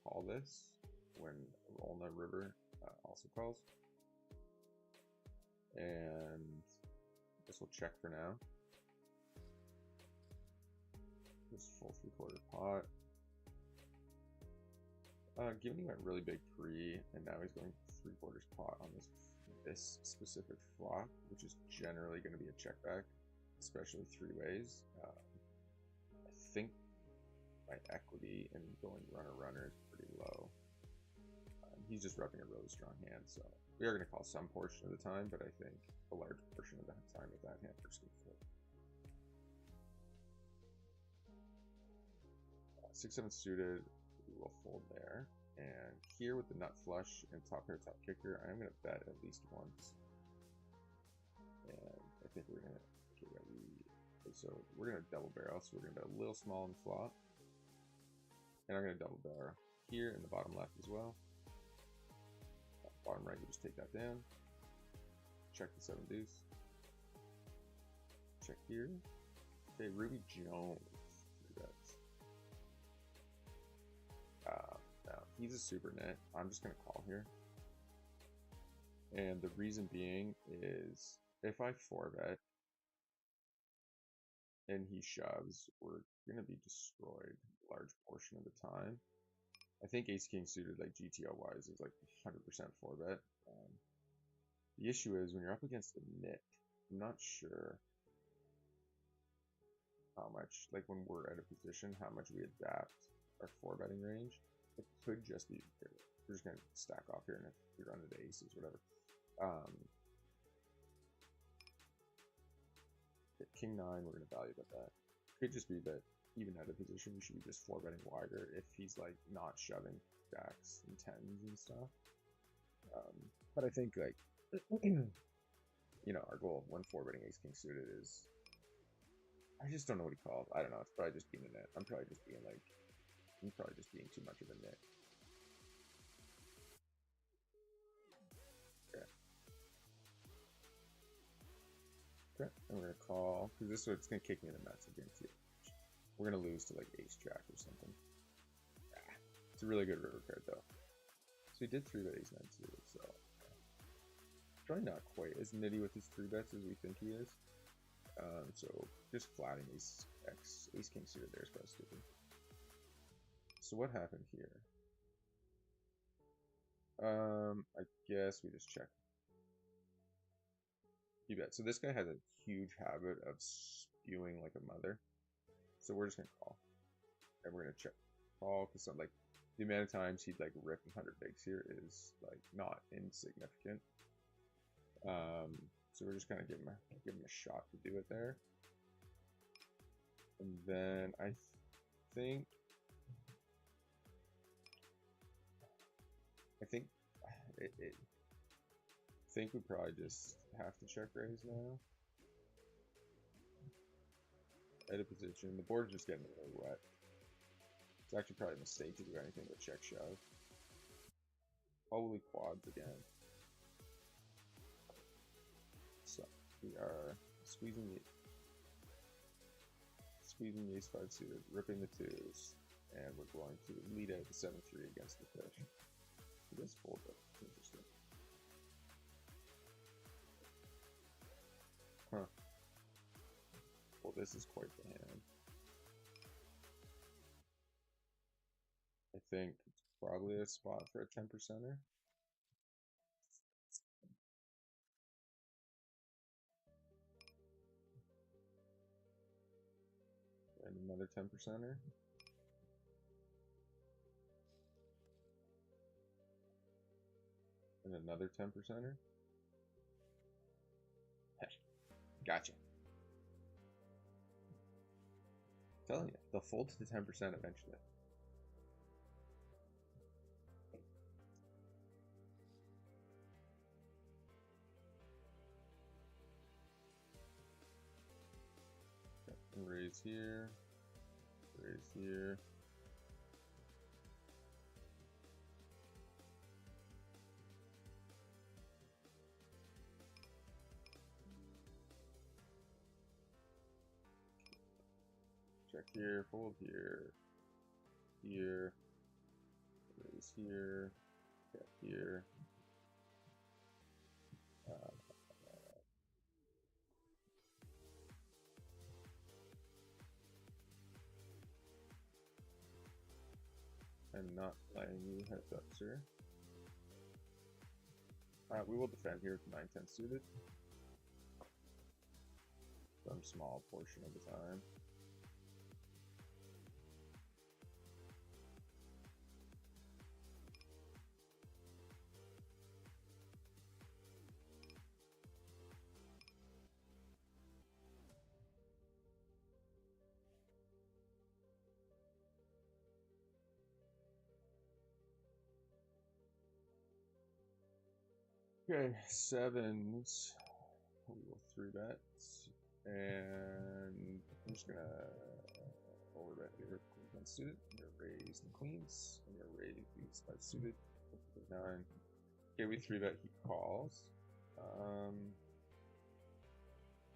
call this when rolling that river also calls. And I guess we'll check for now. This full 3/4 pot. Given he went really big pre, and now he's going 3/4 pot on this specific flop, which is generally going to be a check back, especially 3 ways. I think my equity in going runner is pretty low. He's just repping a really strong hand, so we are going to call some portion of the time, but I think a large portion of the time with that hand we're just going to fold. 6-7 suited, we will fold there. And here with the nut flush and top pair, top kicker, I'm going to bet at least once. And I think we're going to, so we're going to double barrel, so we're going to bet a little small on the flop. And I'm going to double barrel here in the bottom left as well. Bottom right, we just take that down. Check the 7 deuce. Check here. Okay, Ruby Jones. Now he's a super net. I'm just gonna call here. And the reason being is if I 4-bet and he shoves, we're gonna be destroyed a large portion of the time. I think ace king suited, like GTO wise, is like 100% 4-bet. The issue is when you're up against a nit, I'm not sure how much, like when we're at a position, how much we adapt our 4-betting range. It could just be, we're just gonna stack off here, and if we run into aces, whatever. King 9, we're gonna value bet that. Could just be that even at a position, we should be just 4-betting wider if he's like not shoving jacks and 10s and stuff. But I think like, you know, our goal when 4-betting ace king suited is, I just don't know what he called. I don't know. It's probably just being a net. I'm probably just being too much of a net. Okay. Okay, and we're gonna call because this is what's gonna kick me in the nuts against you. We're gonna lose to like ace jack or something. It's a really good river card though. So he did 3-bet ace 9 suited, so probably not quite as nitty with his 3-bets as we think he is. So just flatting ace king suited there is probably stupid. So what happened here? I guess we just check. You bet. So this guy has a huge habit of spewing like a mother. So we're just gonna call, and we're gonna check call because like the amount of times he'd like rip 100 bigs here is like not insignificant. So we're just gonna give him a shot to do it there, and then I think we probably just have to check raise now. At a position, the board's just getting really wet. It's actually probably a mistake to do anything but check shove. Holy quads again. So we are squeezing the ace 5 suited, ripping the 2s, and we're going to lead out the 7-3 against the fish. He does fold up. Interesting. Huh. Well, this is quite the hand. I think it's probably a spot for a 10%er. And another 10%er. And another 10%er. Gotcha. I'm telling you, they'll fold to the 10% eventually. Raise here. Raise here. Check here, fold here, here, raise here, check here. I'm not letting you heads up, sir. We will defend here with 9-10 suited. Some small portion of the time. Okay, sevens. We will 3-bet. And I'm just gonna overbet here. Queens unsuited. I'm gonna raise the queens. I'm gonna raise these 5 suited. 9. Okay, we 3-bet. He calls.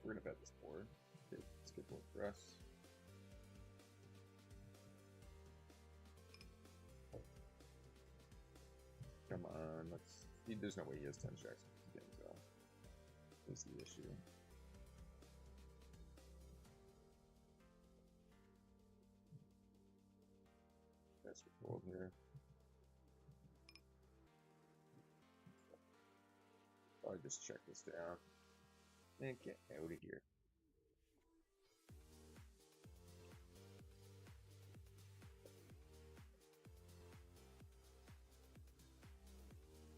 We're gonna bet this board. Okay, let's get board for us. Come on, let's. There's no way he has 10 checks again, so that's the issue. That's what fold here. I'll just check this down and get out of here.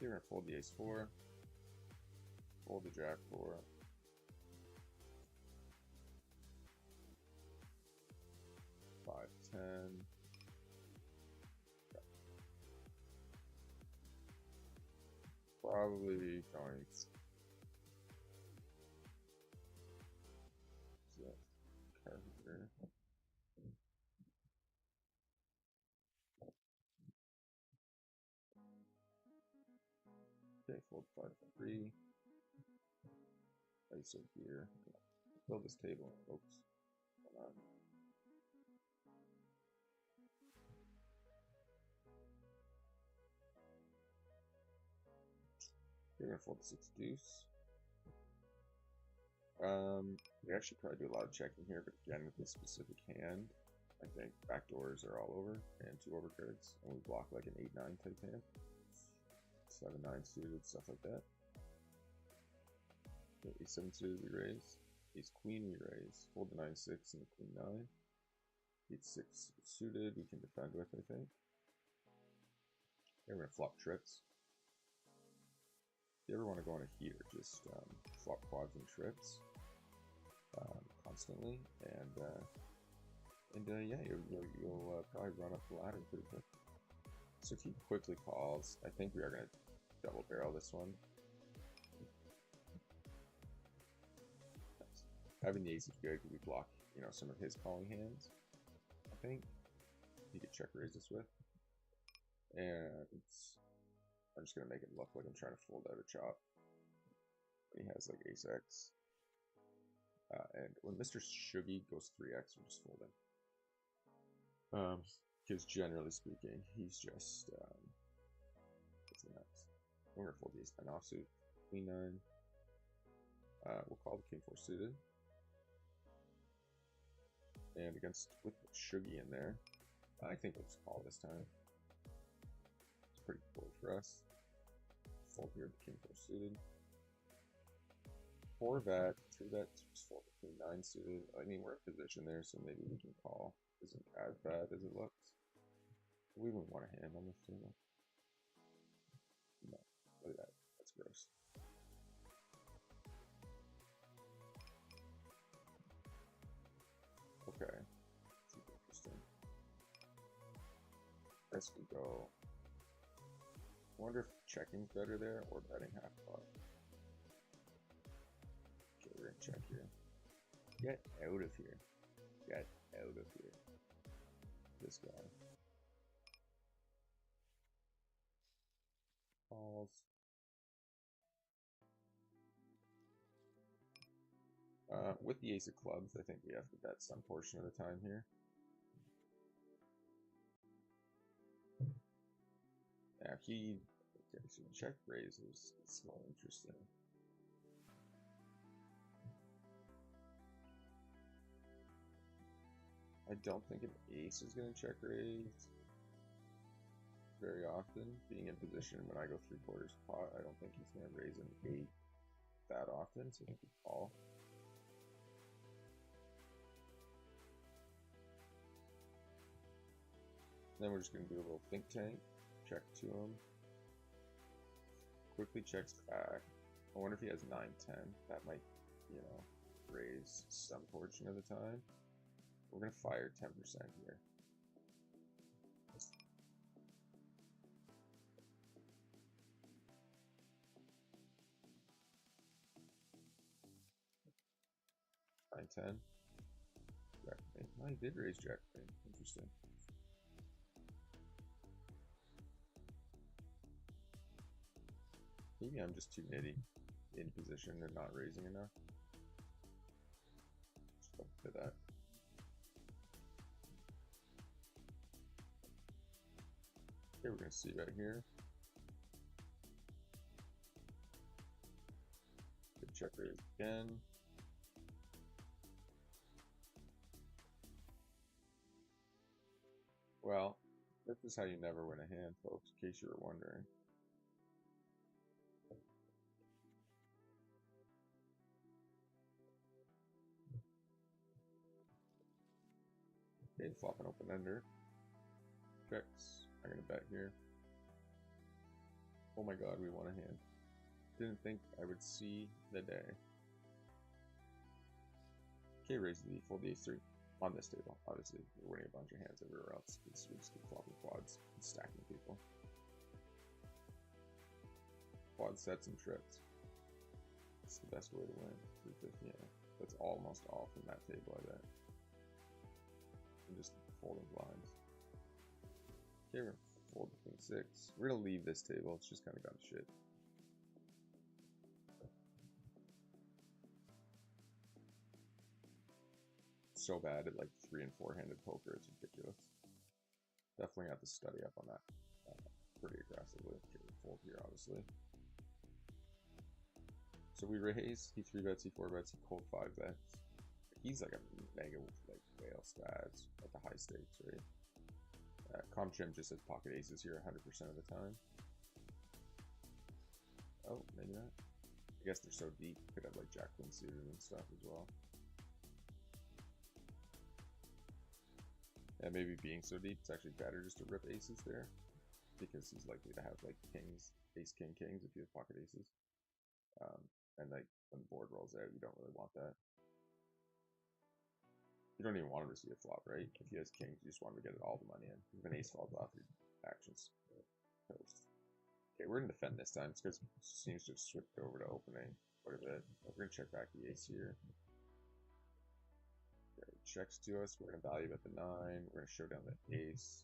You're gonna fold the ace-4, fold the jack-4, five, 10. Probably going. Okay, fold 5-3. Ice up here. Fill this table, folks. Come on. You're gonna fold the 6 deuce. We actually probably do a lot of checking here, but again, with this specific hand, I think backdoors are all over, and 2 overcards, and we block like an 8-9 type hand. 7-9 suited, stuff like that. Okay, ace-7 suited, we raise. Ace-queen, we raise. Fold the 9-6 and the queen 9. 8-6 suited, we can defend with, I think. Okay, we're gonna flop trips. If you ever want to go on a heater, just flop quads and trips constantly, and yeah, you'll probably run up the ladder pretty quick. So if he quickly calls, I think we are going to double barrel this one. Having the ace is good because we block, some of his calling hands. I think he could check raise this with, and I'm just gonna make it look like I'm trying to fold out a chop. He has like ace X, and when Mr. Shuggy goes 3x, we're just folding. Because generally speaking, he's just What's the next? We're gonna fold the ace 9 offsuit. Queen 9. We'll call the king 4 suited. And against with Shuggy in there, I think let's call this time. It's pretty cool for us. Fold here, the king 4 suited. 4 vet, 3 vet, just fold the king 9 suited. I mean, we're in position there, so maybe we can call. Isn't as bad as it looks. We wouldn't want a hand on this table. No, look at that. That's gross. Okay, that's interesting. Guess we go. I wonder if checking's better there or betting half pot. Okay, we're gonna check here. Get out of here. Get out of here. This guy. Calls. With the ace of clubs, I think we have to bet some portion of the time here. Yeah, okay, so check raise is so interesting. I don't think an ace is going to check raise very often. Being in position when I go 3/4 pot, I don't think he's going to raise an 8 that often, so I think we call. Then we're just going to do a little think tank, check to him. Quickly checks back. I wonder if he has 9-10. That might, you know, raise some portion of the time. We're going to fire 10% here. Nine, 10. Jack queen. Oh, he did raise jack queen. Interesting. Maybe I'm just too nitty in position and not raising enough. Just look to that. Okay, we're gonna see right here. Good check raise again. Well, this is how you never win a hand, folks, in case you were wondering. Okay, flop an open ender. Checks. I'm gonna bet here. Oh my god, we won a hand. Didn't think I would see the day. Okay, raise the fold the ace 3 on this table. Obviously, we're winning a bunch of hands everywhere else because we just keep flopping quads and stacking people. Quad sets and trips. It's the best way to win. 350, yeah. That's almost all from that table, I bet. And just folding blinds. Okay, we're gonna fold the king 6. We're gonna leave this table. It's just kind of gone to shit. So bad at like 3- and 4-handed poker, it's ridiculous. Definitely have to study up on that pretty aggressively. Okay, we fold here, obviously. So we raise. He 3-bets, he 4-bets, he cold 5-bets. He's like a mega like whale spaz at the high stakes, right? Comchim just has pocket aces here 100% of the time. Oh, maybe not. I guess they're so deep. Could have like jack queen suited and stuff as well. And maybe being so deep, it's actually better just to rip aces there, because he's likely to have like kings, ace, king, kings if you have pocket aces. And like when the board rolls out, you don't really want that. You don't even want him to see a flop, right? If he has kings, you just want him to get all the money in. If an ace falls off, your action's toast. Okay, we're gonna defend this time. It's because it seems to have switched over to opening quite a bit. We're gonna check back the ace here. Okay, checks to us. We're gonna value at the 9. We're gonna show down the ace.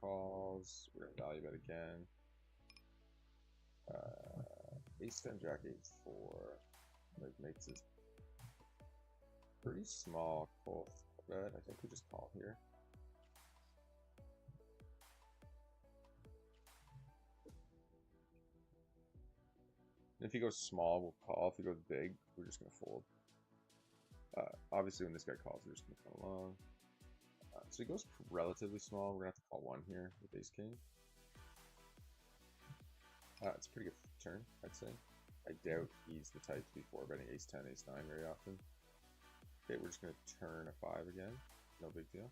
Calls. We're gonna value bet again. Ace 10 jack 8-4. Like makes this pretty small cold bet. I think we just call here. If he goes small, we'll call. If he goes big, we're just going to fold. Obviously, when this guy calls, we're just going to come along. So he goes relatively small. We're going to have to call one here with ace king. It's a pretty good turn, I'd say. I doubt he's the type to be 4-betting ace 10, ace 9 very often. Okay, we're just going to turn a 5 again. No big deal.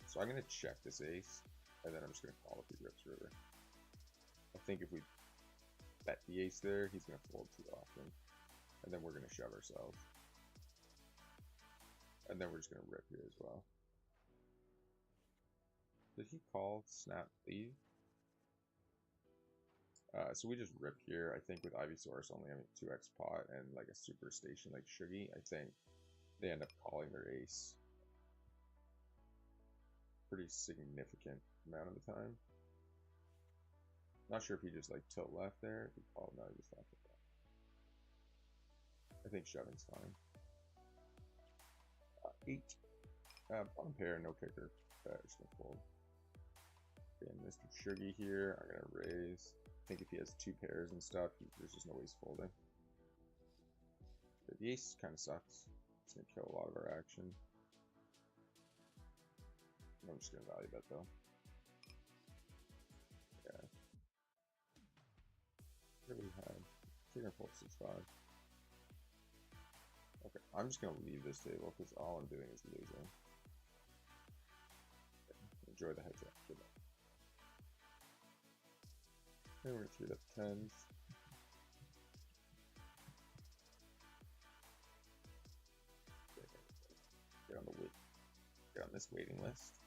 So I'm going to check this ace, and then I'm just going to call if he rips river. I think if we bet the ace there, he's going to fold too often. And then we're going to shove ourselves. And then we're just going to rip here as well. Did he call, snap, leave? So we just rip here. I think with Ivysaurus only having 2x pot and like a super station like Shuggy, I think they end up calling their ace pretty significant amount of the time. Not sure if he just like tilt left there. He called, no, he just left it. I think shoving's fine. 8. Bottom pair, no kicker. Just gonna fold. Okay, Mr. Shuggy here. I'm gonna raise. I think if he has 2 pairs and stuff, there's just no way he's folding. But the ace kind of sucks. It's gonna kill a lot of our action. I'm just gonna value bet though. Yeah. What do we have? King fold 6-5. Okay, I'm just gonna leave this table because all I'm doing is losing. Okay, enjoy the heads up. Good luck. And we're gonna 3-bet 10s. Get on this waiting list.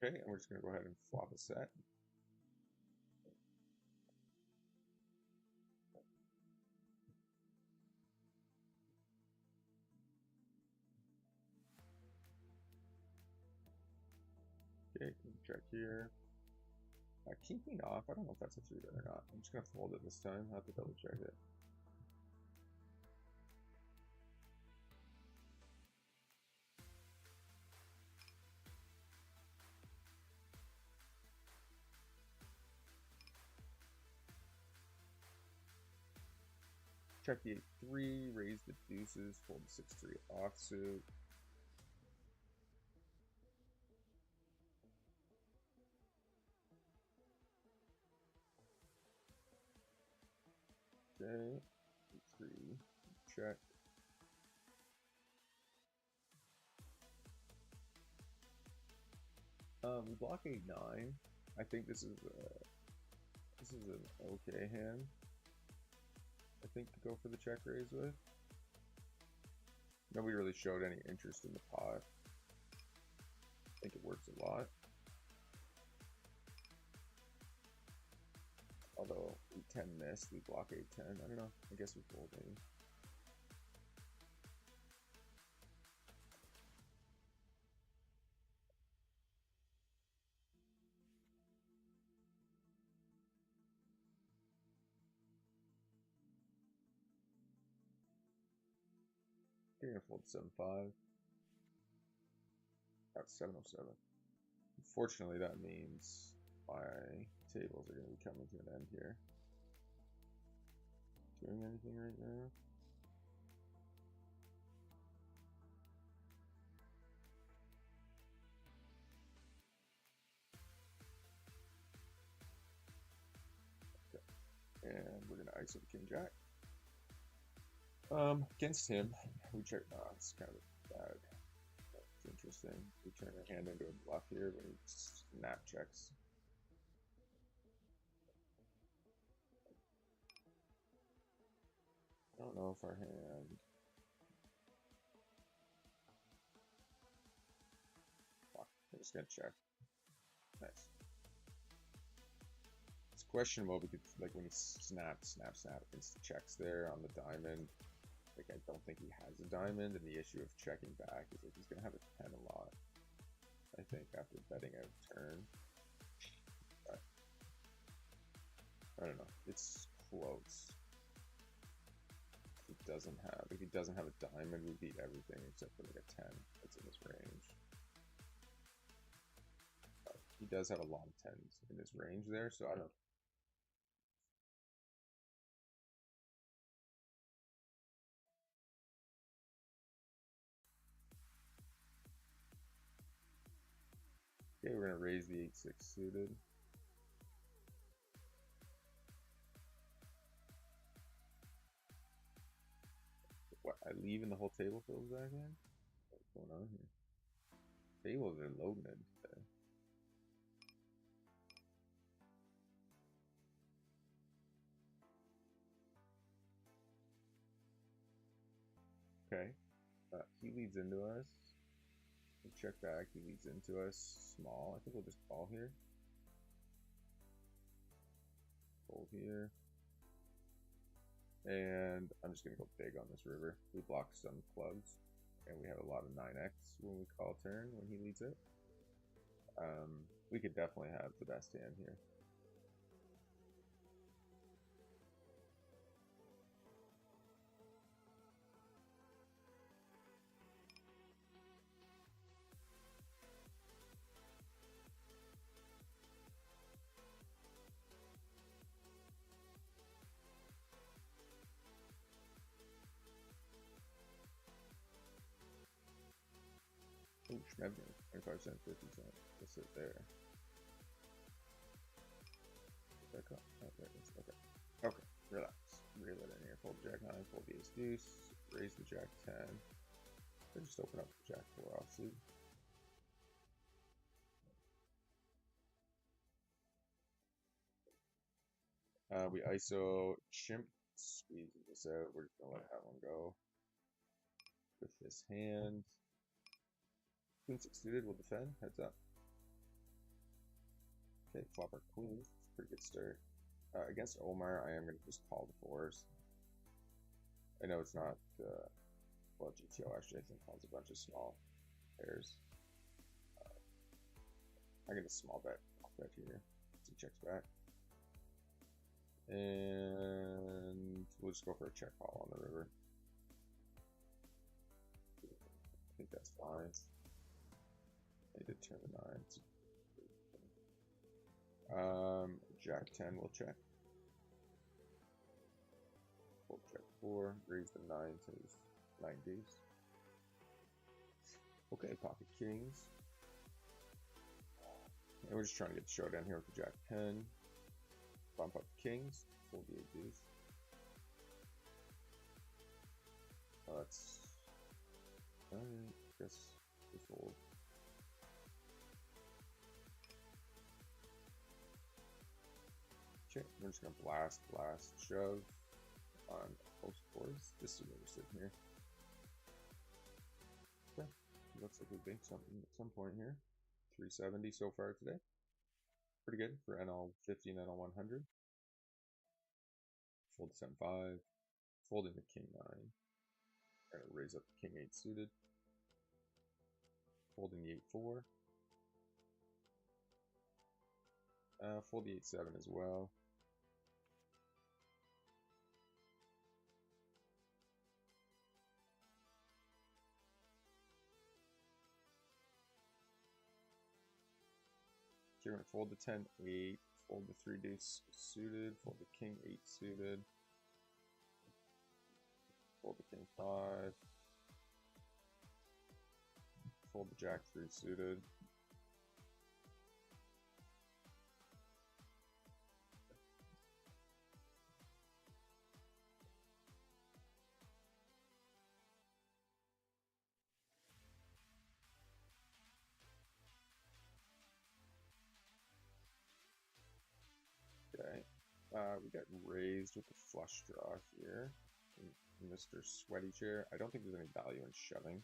Okay, and we're just gonna go ahead and flop a set. Okay, check here. King queen off. I don't know if that's a 3-bet or not. I'm just gonna fold it this time. I'll have to double check it. Check the 8-3, raise the deuces, fold the 6-3 offsuit. Okay, 3, check. We block 8-9. I think this is an okay hand. I think to go for the check raise with. Nobody really showed any interest in the pot. I think it works a lot. Although 8-10 missed, we block 8-10. I don't know. I guess we fold maybe. You're gonna fold 7-5. That's 707. Unfortunately, that means my tables are gonna be coming to an end here. Doing anything right now? Okay. And we're gonna ISO the King Jack. Against him, we check. It's kind of bad. It's interesting. We turn our hand into a bluff here when he snap checks. I don't know if our hand. Fuck, I'm just gonna check. Nice. It's questionable because, like, when he snap against the checks there on the diamond, Like, I don't think he has a diamond, and the issue of checking back is like he's gonna have a 10 a lot, I think, after betting out turn. But I don't know. It's close. If he doesn't have a diamond, we beat everything except for like a 10 that's in his range. But he does have a lot of 10s in his range there, so I don't. Okay, we're gonna raise the 8-6 suited. What, I leave and the whole table fills back in? What's going on here? Tables are loaded today. Okay, he leads into us. We check back, he leads into us small. I think we'll just call here. Fold here. And I'm just going to go big on this river. We block some clubs, and we have a lot of 9x when we call turn when he leads it. We could definitely have the best hand here. Oh, Schmebner, 25 cents, 50 cents. Let's sit there. Back up. Oh, there it is. Okay. Okay, relax. Reel it in here. Fold Jack 9, fold the Ace Deuce, raise the Jack 10. Then just open up the Jack 4 offsuit. We ISO Chimp, squeezing this out. We're just gonna let that one go. With this hand. Queen 6 suited will defend. Heads up. Okay, flop our queen. Pretty good start. Against Omar, I am going to just call the 4s. I know it's not, well, GTO actually, I think, calls a bunch of small pairs. I'm going to small bet here. He checks back. And we'll just go for a check call on the river. I think that's fine. I did turn the 9. Jack 10 will check. Fold Jack 4, raise the 9 to his 9 deuce. Okay, pocket kings. And we're just trying to get the showdown here with the Jack 10. Bump up the kings, fold the 8 deuce. Oh, that's. I guess we fold. Okay, we're just gonna blast, shove on both boards. Just see where we're sitting here. Okay, looks like we banked something at some point here. 370 so far today. Pretty good for NL 50 and NL 100. Fold the 7-5, folding the king 9. Gonna raise up the king 8 suited. Folding the 8-4. Fold the 8-7 as well. You're going to fold the 10-8, fold the 3 deuce suited, fold the king 8 suited, fold the king 5, fold the jack 3 suited. Okay, we got raised with the flush draw here. Mr. Sweaty Chair. I don't think there's any value in shoving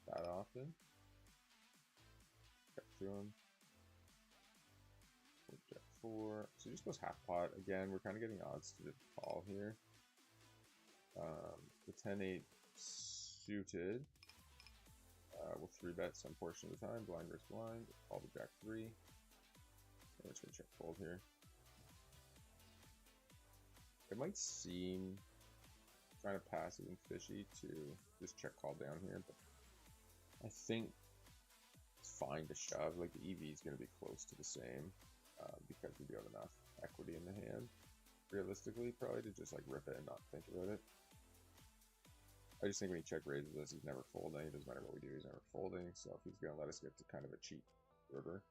that often. Got to him. Jack 4. So he just goes half pot. Again, we're kind of getting odds to the call here. The 10-8 suited. We'll 3-bet some portion of the time. Blind versus blind. Call the Jack 3. I'm just going to check fold here. It might seem kind of passive and fishy to just check call down here, but I think it's fine to shove. Like, the EV is going to be close to the same because we do have enough equity in the hand, realistically, probably to just like rip it and not think about it. I just think when he check raises us, he's never folding. It doesn't matter what we do, he's never folding. So if he's going to let us get to kind of a cheap river,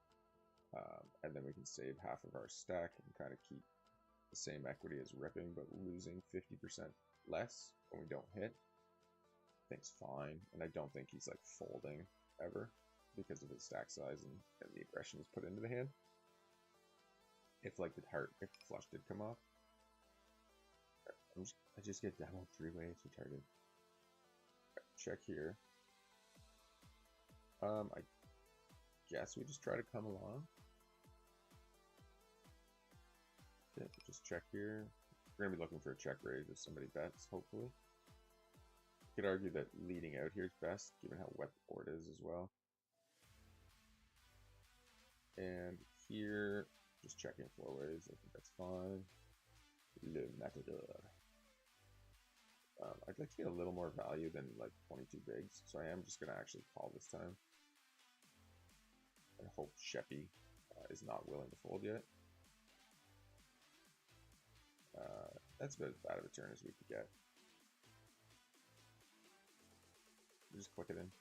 and then we can save half of our stack and kind of keep the same equity as ripping, but losing 50% less when we don't hit, I think's fine. And I don't think he's like folding ever because of his stack size and the aggression he's put into the hand. If like the flush did come off, I just get demoed 3-way. It's retarded. Check here. I guess we just try to come along. Okay, just check here. We're gonna be looking for a check raise if somebody bets, hopefully. You could argue that leading out here is best, given how wet the board is as well. And here, just checking 4 ways. I think that's fine. Le Matador. I'd like to get a little more value than like 22 bigs, so I am just going to actually call this time. I hope Sheppy is not willing to fold yet. That's about as bad of a turn as we could get. Just click it in.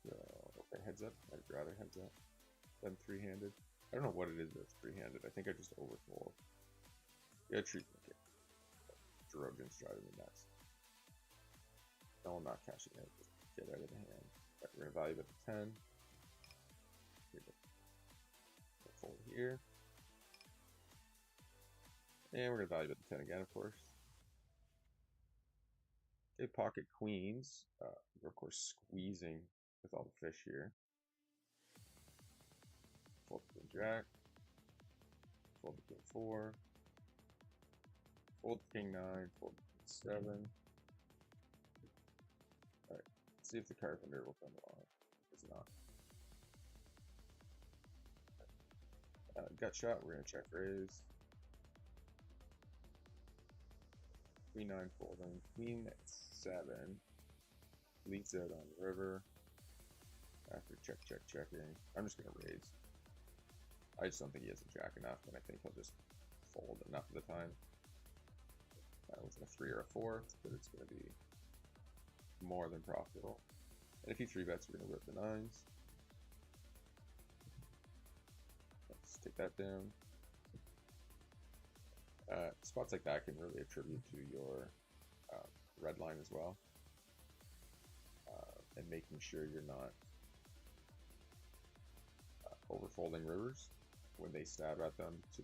So, okay, heads up. I'd rather heads up than 3-handed. I don't know what it is that's 3-handed. I think I just overfold. Yeah, treat me. Jerogen's driving me nuts. No, I'm not cashing it. Just get out of the hand. Right, we're going to value bet the 10. We'll fold here. And we're going to value bet the 10 again, of course. Okay, pocket queens. We're, of course, squeezing with all the fish here. Fold the king jack. Fold the king 4. Fold the king 9. Fold the king 7. Alright, let's see if the carpenter will come along. It's not. Gut shot, we're going to check raise. Queen 9 folding. Queen 7 leads out on the river. After checking. I'm just going to raise. I just don't think he has a jack enough, and I think he'll just fold enough of the time. With a 3 or a 4, but it's going to be more than profitable. And if he 3-bets, we're going to rip the 9s. Let's take that down. Spots like that can really attribute to your red line as well. And making sure you're not overfolding rivers when they stab at them to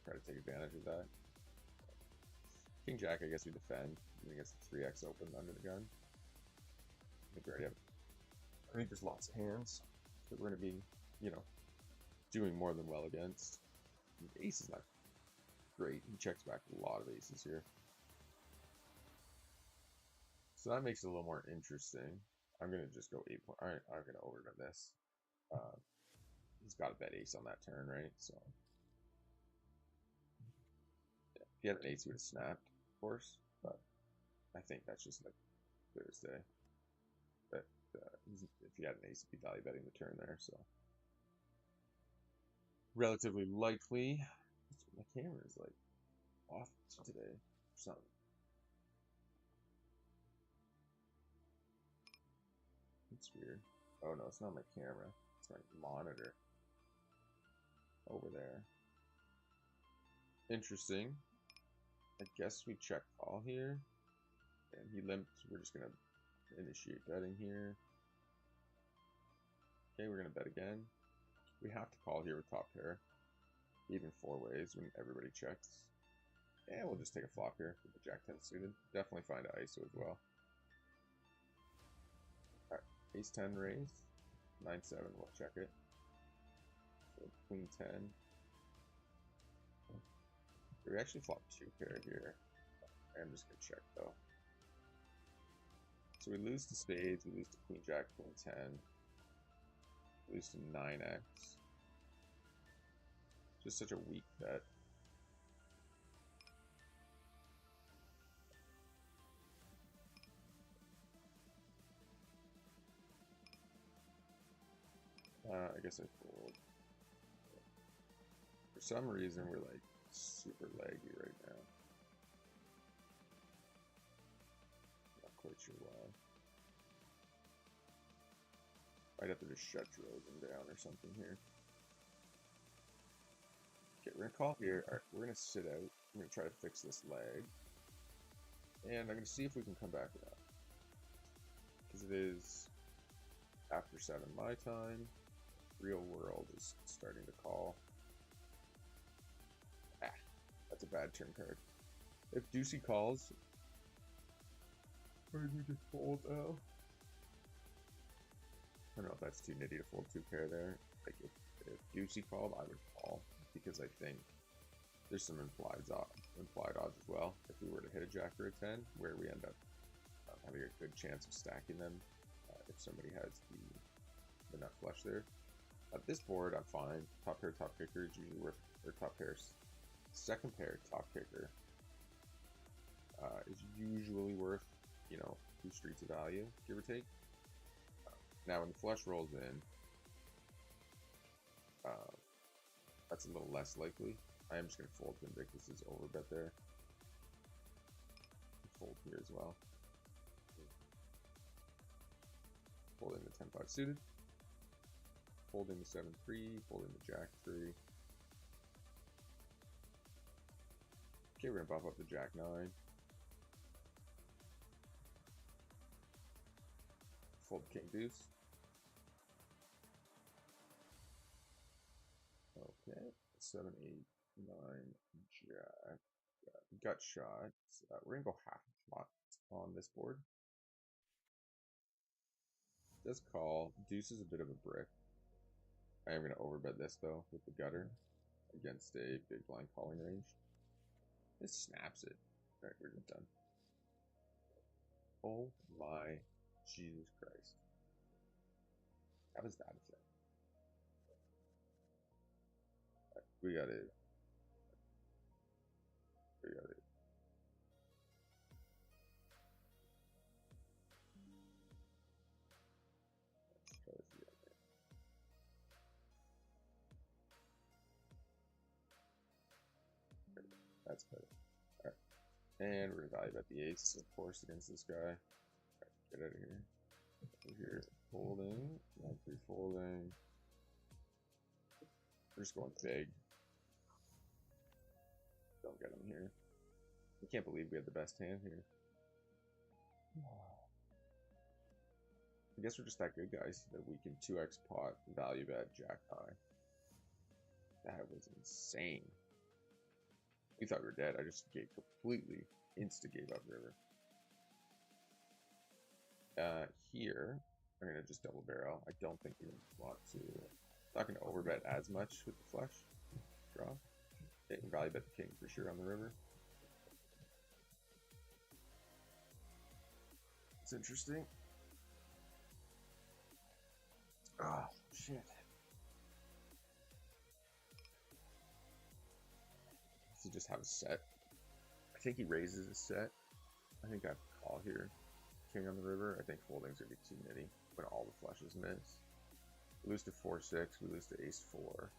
try to take advantage of that. King Jack, I guess we defend. I guess the 3x open under the gun. I think we already have. I think there's lots of hands that we're going to be, doing more than well against. The ace is not great. He checks back a lot of aces here. So that makes it a little more interesting. I'm going to just go 8 point. Alright, I'm going to overdone this. He's got a bet ace on that turn, right? So yeah, if he had an ace, he would have snapped, of course. But I think that's just like Thursday. But if he had an ace, he'd be value betting the turn there. So relatively likely. My camera is like off today or something. It's weird. Oh no, it's not my camera. It's my monitor over there. Interesting. I guess we check call here. And he limped. We're just going to initiate betting here. Okay, we're going to bet again. We have to call here with top pair. Even 4 ways when everybody checks. And we'll just take a flop here with the Jack 10 suited. Definitely find an ISO as well. Alright, Ace 10 raise. 9-7, we'll check it. Queen 10. We actually flop 2-pair here. I'm just gonna check though. So we lose to spades, we lose to Queen Jack, Queen 10. We lose to 9x. Just such a weak bet. I guess I fold. For some reason, we're like super laggy right now. Not quite sure why. Might have to just shut Drogon down or something here. Okay, we're gonna call here. Alright, we're gonna sit out. I'm gonna try to fix this lag. And I'm gonna see if we can come back with that. Because it is after 7 my time. Real world is starting to call. That's a bad turn card. If Deucey calls, where did we just fold now? I don't know if that's too nitty to fold 2-pair there. Like if Deucey called, I would call because I think there's some implied odds as well. If we were to hit a Jack or a 10, where we end up having a good chance of stacking them if somebody has the nut flush there. At this board, I'm fine. Top pair, top kicker is usually worth, or top pairs. Second pair, top kicker is usually worth, 2 streets of value, give or take. Now, when the flush rolls in, that's a little less likely. I am just going to fold Invictus's overbet there. Fold here as well. Folding the 10-5 suited. Folding the 7-3, folding the Jack 3. Okay, we're gonna buff up the Jack 9. Fold King Deuce. Okay, 7, 8, 9, Jack. Gut shot. We're gonna go half a pot on this board. Does call. Deuce is a bit of a brick. I am going to overbet this though with the gutter against a big blind calling range. This snaps it. Alright, we're just done. Oh my Jesus Christ. How does that affect? Right, we got it. We got it. Let's try this again. That's better. Alright. And we're gonna value bet the ace, of course, against this guy. Right, get out of here. Over here, folding. 1-3 folding. We're just going big. Don't get him here. I can't believe we had the best hand here. I guess we're just that good, guys, that we can 2x pot value bet Jack high. That was insane. We thought we were dead. I just completely gave up river. Here, I'm gonna just double barrel. I don't think we want to. Not gonna overbet as much with the flush draw. Okay, can value bet the king for sure on the river. It's interesting. Oh shit. Does he just have a set? I think he raises a set. I think I have to call here. King on the river. I think folding's gonna be too nitty when all the flushes miss. We lose to 4-6. We lose to ace-4.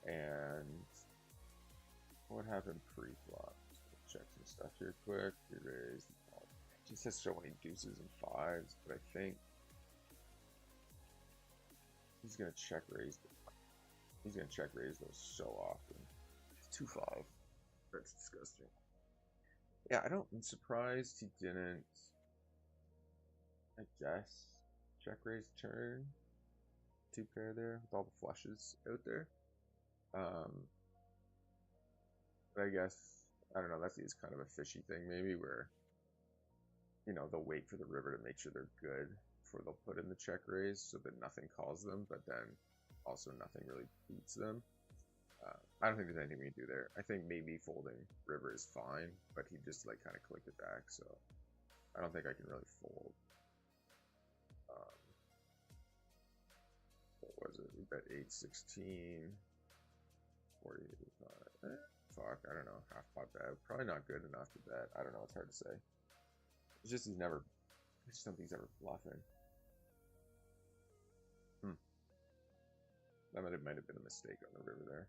And what happened pre-flop? Check some stuff here quick. We raised. He just has so many deuces and 5s, but I think he's gonna check raise. He's gonna check raise those so often. 2-5. That's disgusting. Yeah, I'm surprised he didn't, I guess, check raise turn. 2-pair there with all the flushes out there. But I guess, I don't know, that's kind of a fishy thing maybe where, they'll wait for the river to make sure they're good before they'll put in the check raise so that nothing calls them, but then also nothing really beats them. I don't think there's anything we can do there. I think maybe folding river is fine, but he just like kind of clicked it back, so I don't think I can really fold. What was it? We bet 8-16, 40-85. Fuck, I don't know. Half pot bet. Probably not good enough to bet. I don't know. It's hard to say. It's just he's never. I just don't think he's ever bluffing. That might have been a mistake on the river there.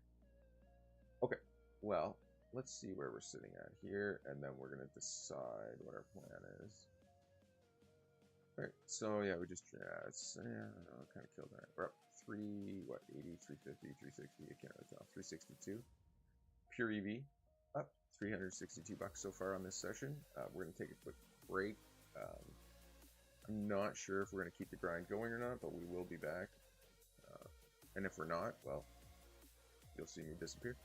Okay, well, let's see where we're sitting at here, and then we're gonna decide what our plan is. All right, so yeah, we just it's I don't know, kind of killed that. We're up 80, 350, 360. I can't really tell. 362. Pure EV up 362 bucks so far on this session. We're gonna take a quick break. I'm not sure if we're gonna keep the grind going or not, but we will be back. And if we're not, well, you'll see me disappear.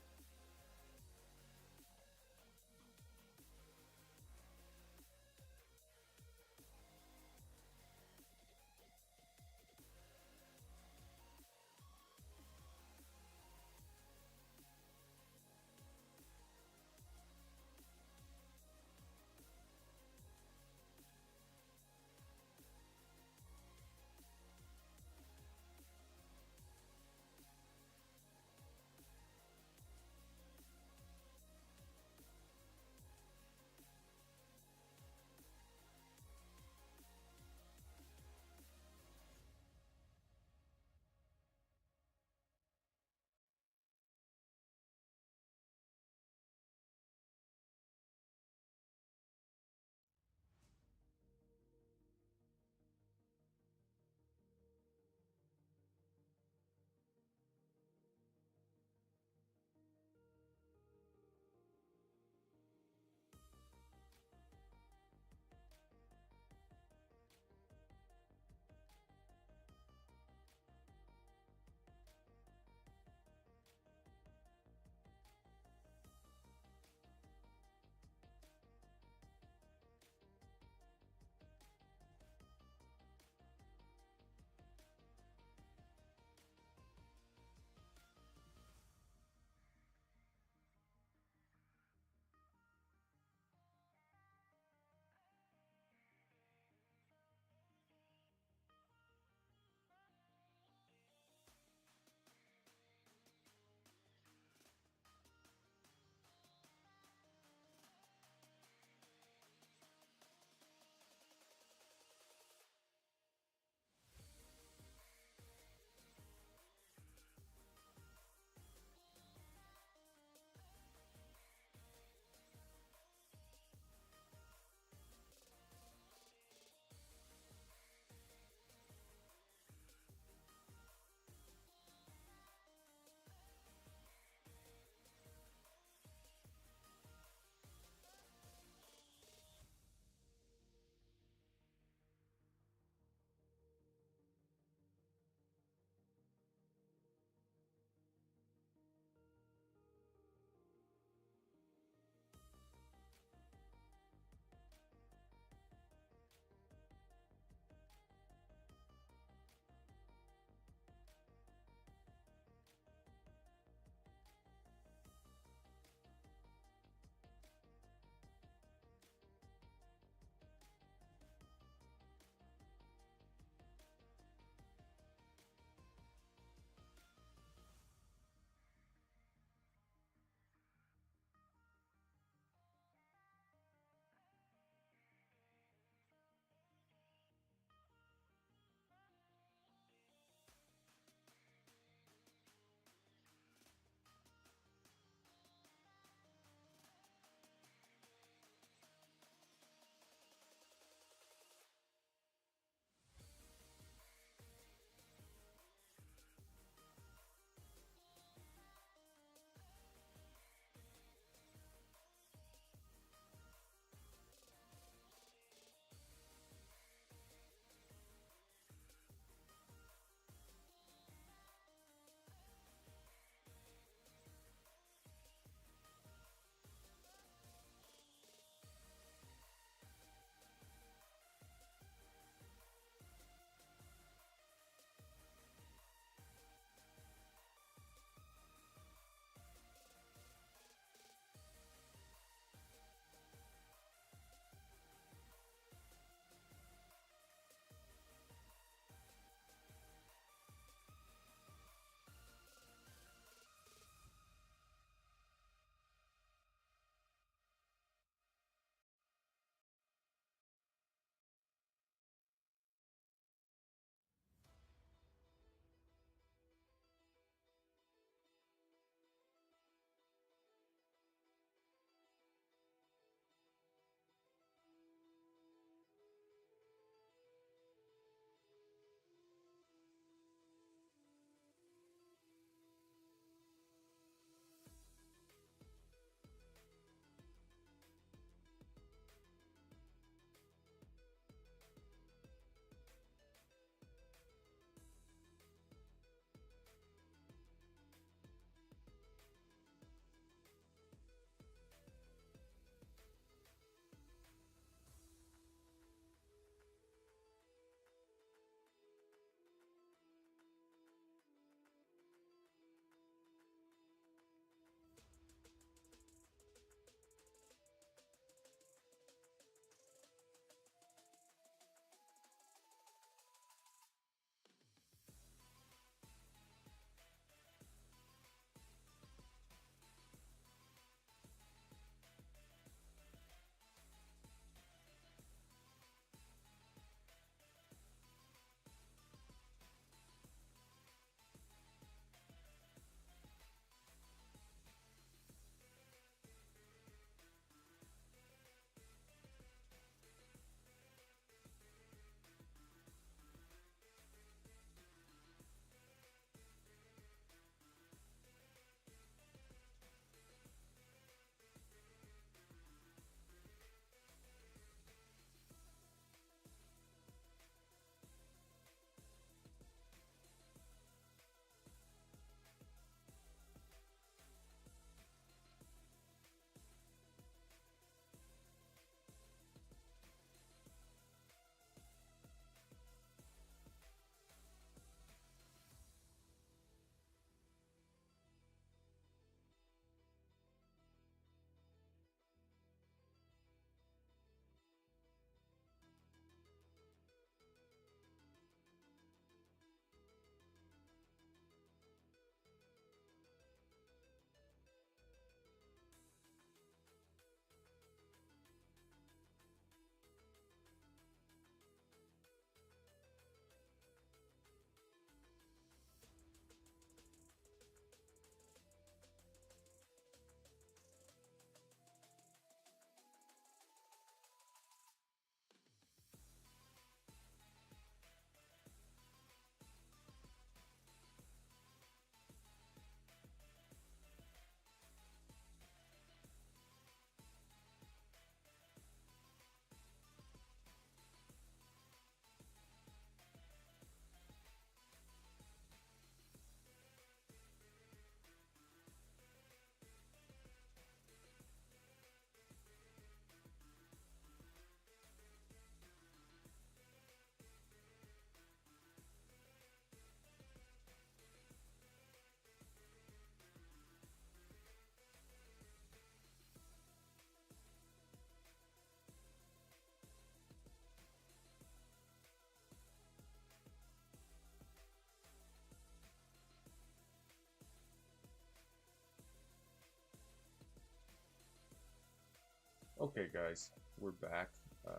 Okay, guys, we're back. I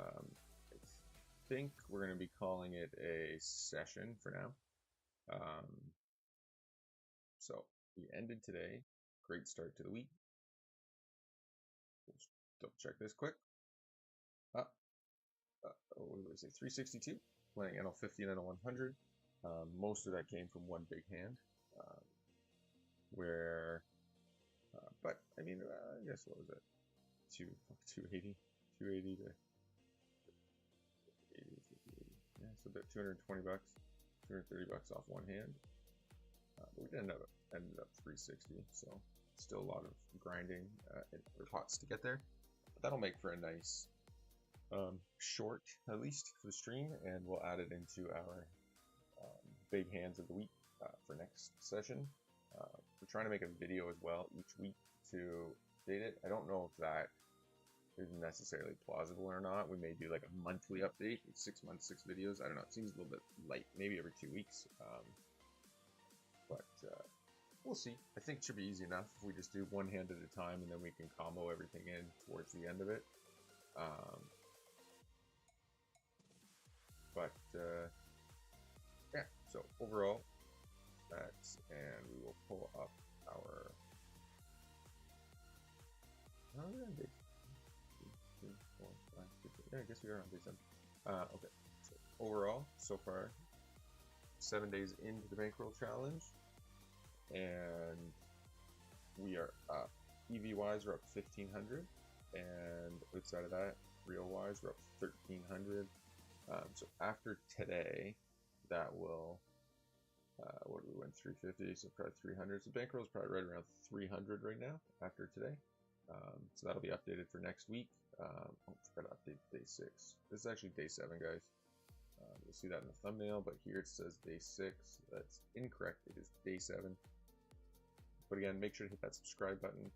think we're going to be calling it a session for now. So we ended today. Great start to the week. Let's double check this quick. What did I say? 362. Playing NL50 and NL100. Most of that came from one big hand. But I mean, I guess what was it? 280, 280 to 80, 50, yeah, so about 220 bucks, 230 bucks off one hand. But we ended up 360, so still a lot of grinding or pots to get there. But that'll make for a nice short, at least for the stream, and we'll add it into our big hands of the week for next session. We're trying to make a video as well each week to update it. I don't know if that is necessarily plausible or not. We may do like a monthly update, 6 months, 6 videos. I don't know. It seems a little bit light, maybe every 2 weeks. But we'll see. I think it should be easy enough if we just do one hand at a time, and then we can combo everything in towards the end of it. Yeah, so overall, that's, and we will pull up our. Oh, yeah, day 2, 3, 4, 5, 6, 7. Yeah, I guess we are on day 7. Okay, so overall, so far, 7 days into the bankroll challenge, and we are up. EV wise, we're up 1,500, and outside of that, real wise, we're up 1,300. So after today, that will, what we went, 350, so probably 300. So bankroll is probably right around 300 right now after today. So that'll be updated for next week. I forgot to update day 6. This is actually day 7, guys. You'll see that in the thumbnail, but here it says day 6. That's incorrect. It is day 7. But again, make sure to hit that subscribe button.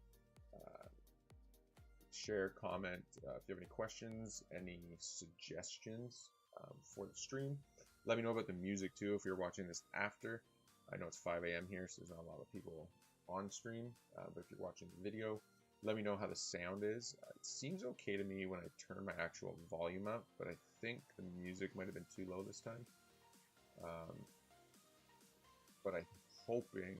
Share, comment if you have any questions, any suggestions for the stream. Let me know about the music too if you're watching this after. I know it's 5 a.m. here, so there's not a lot of people on stream, but if you're watching the video, let me know how the sound is. It seems okay to me when I turn my actual volume up, but I think the music might have been too low this time. But I'm hoping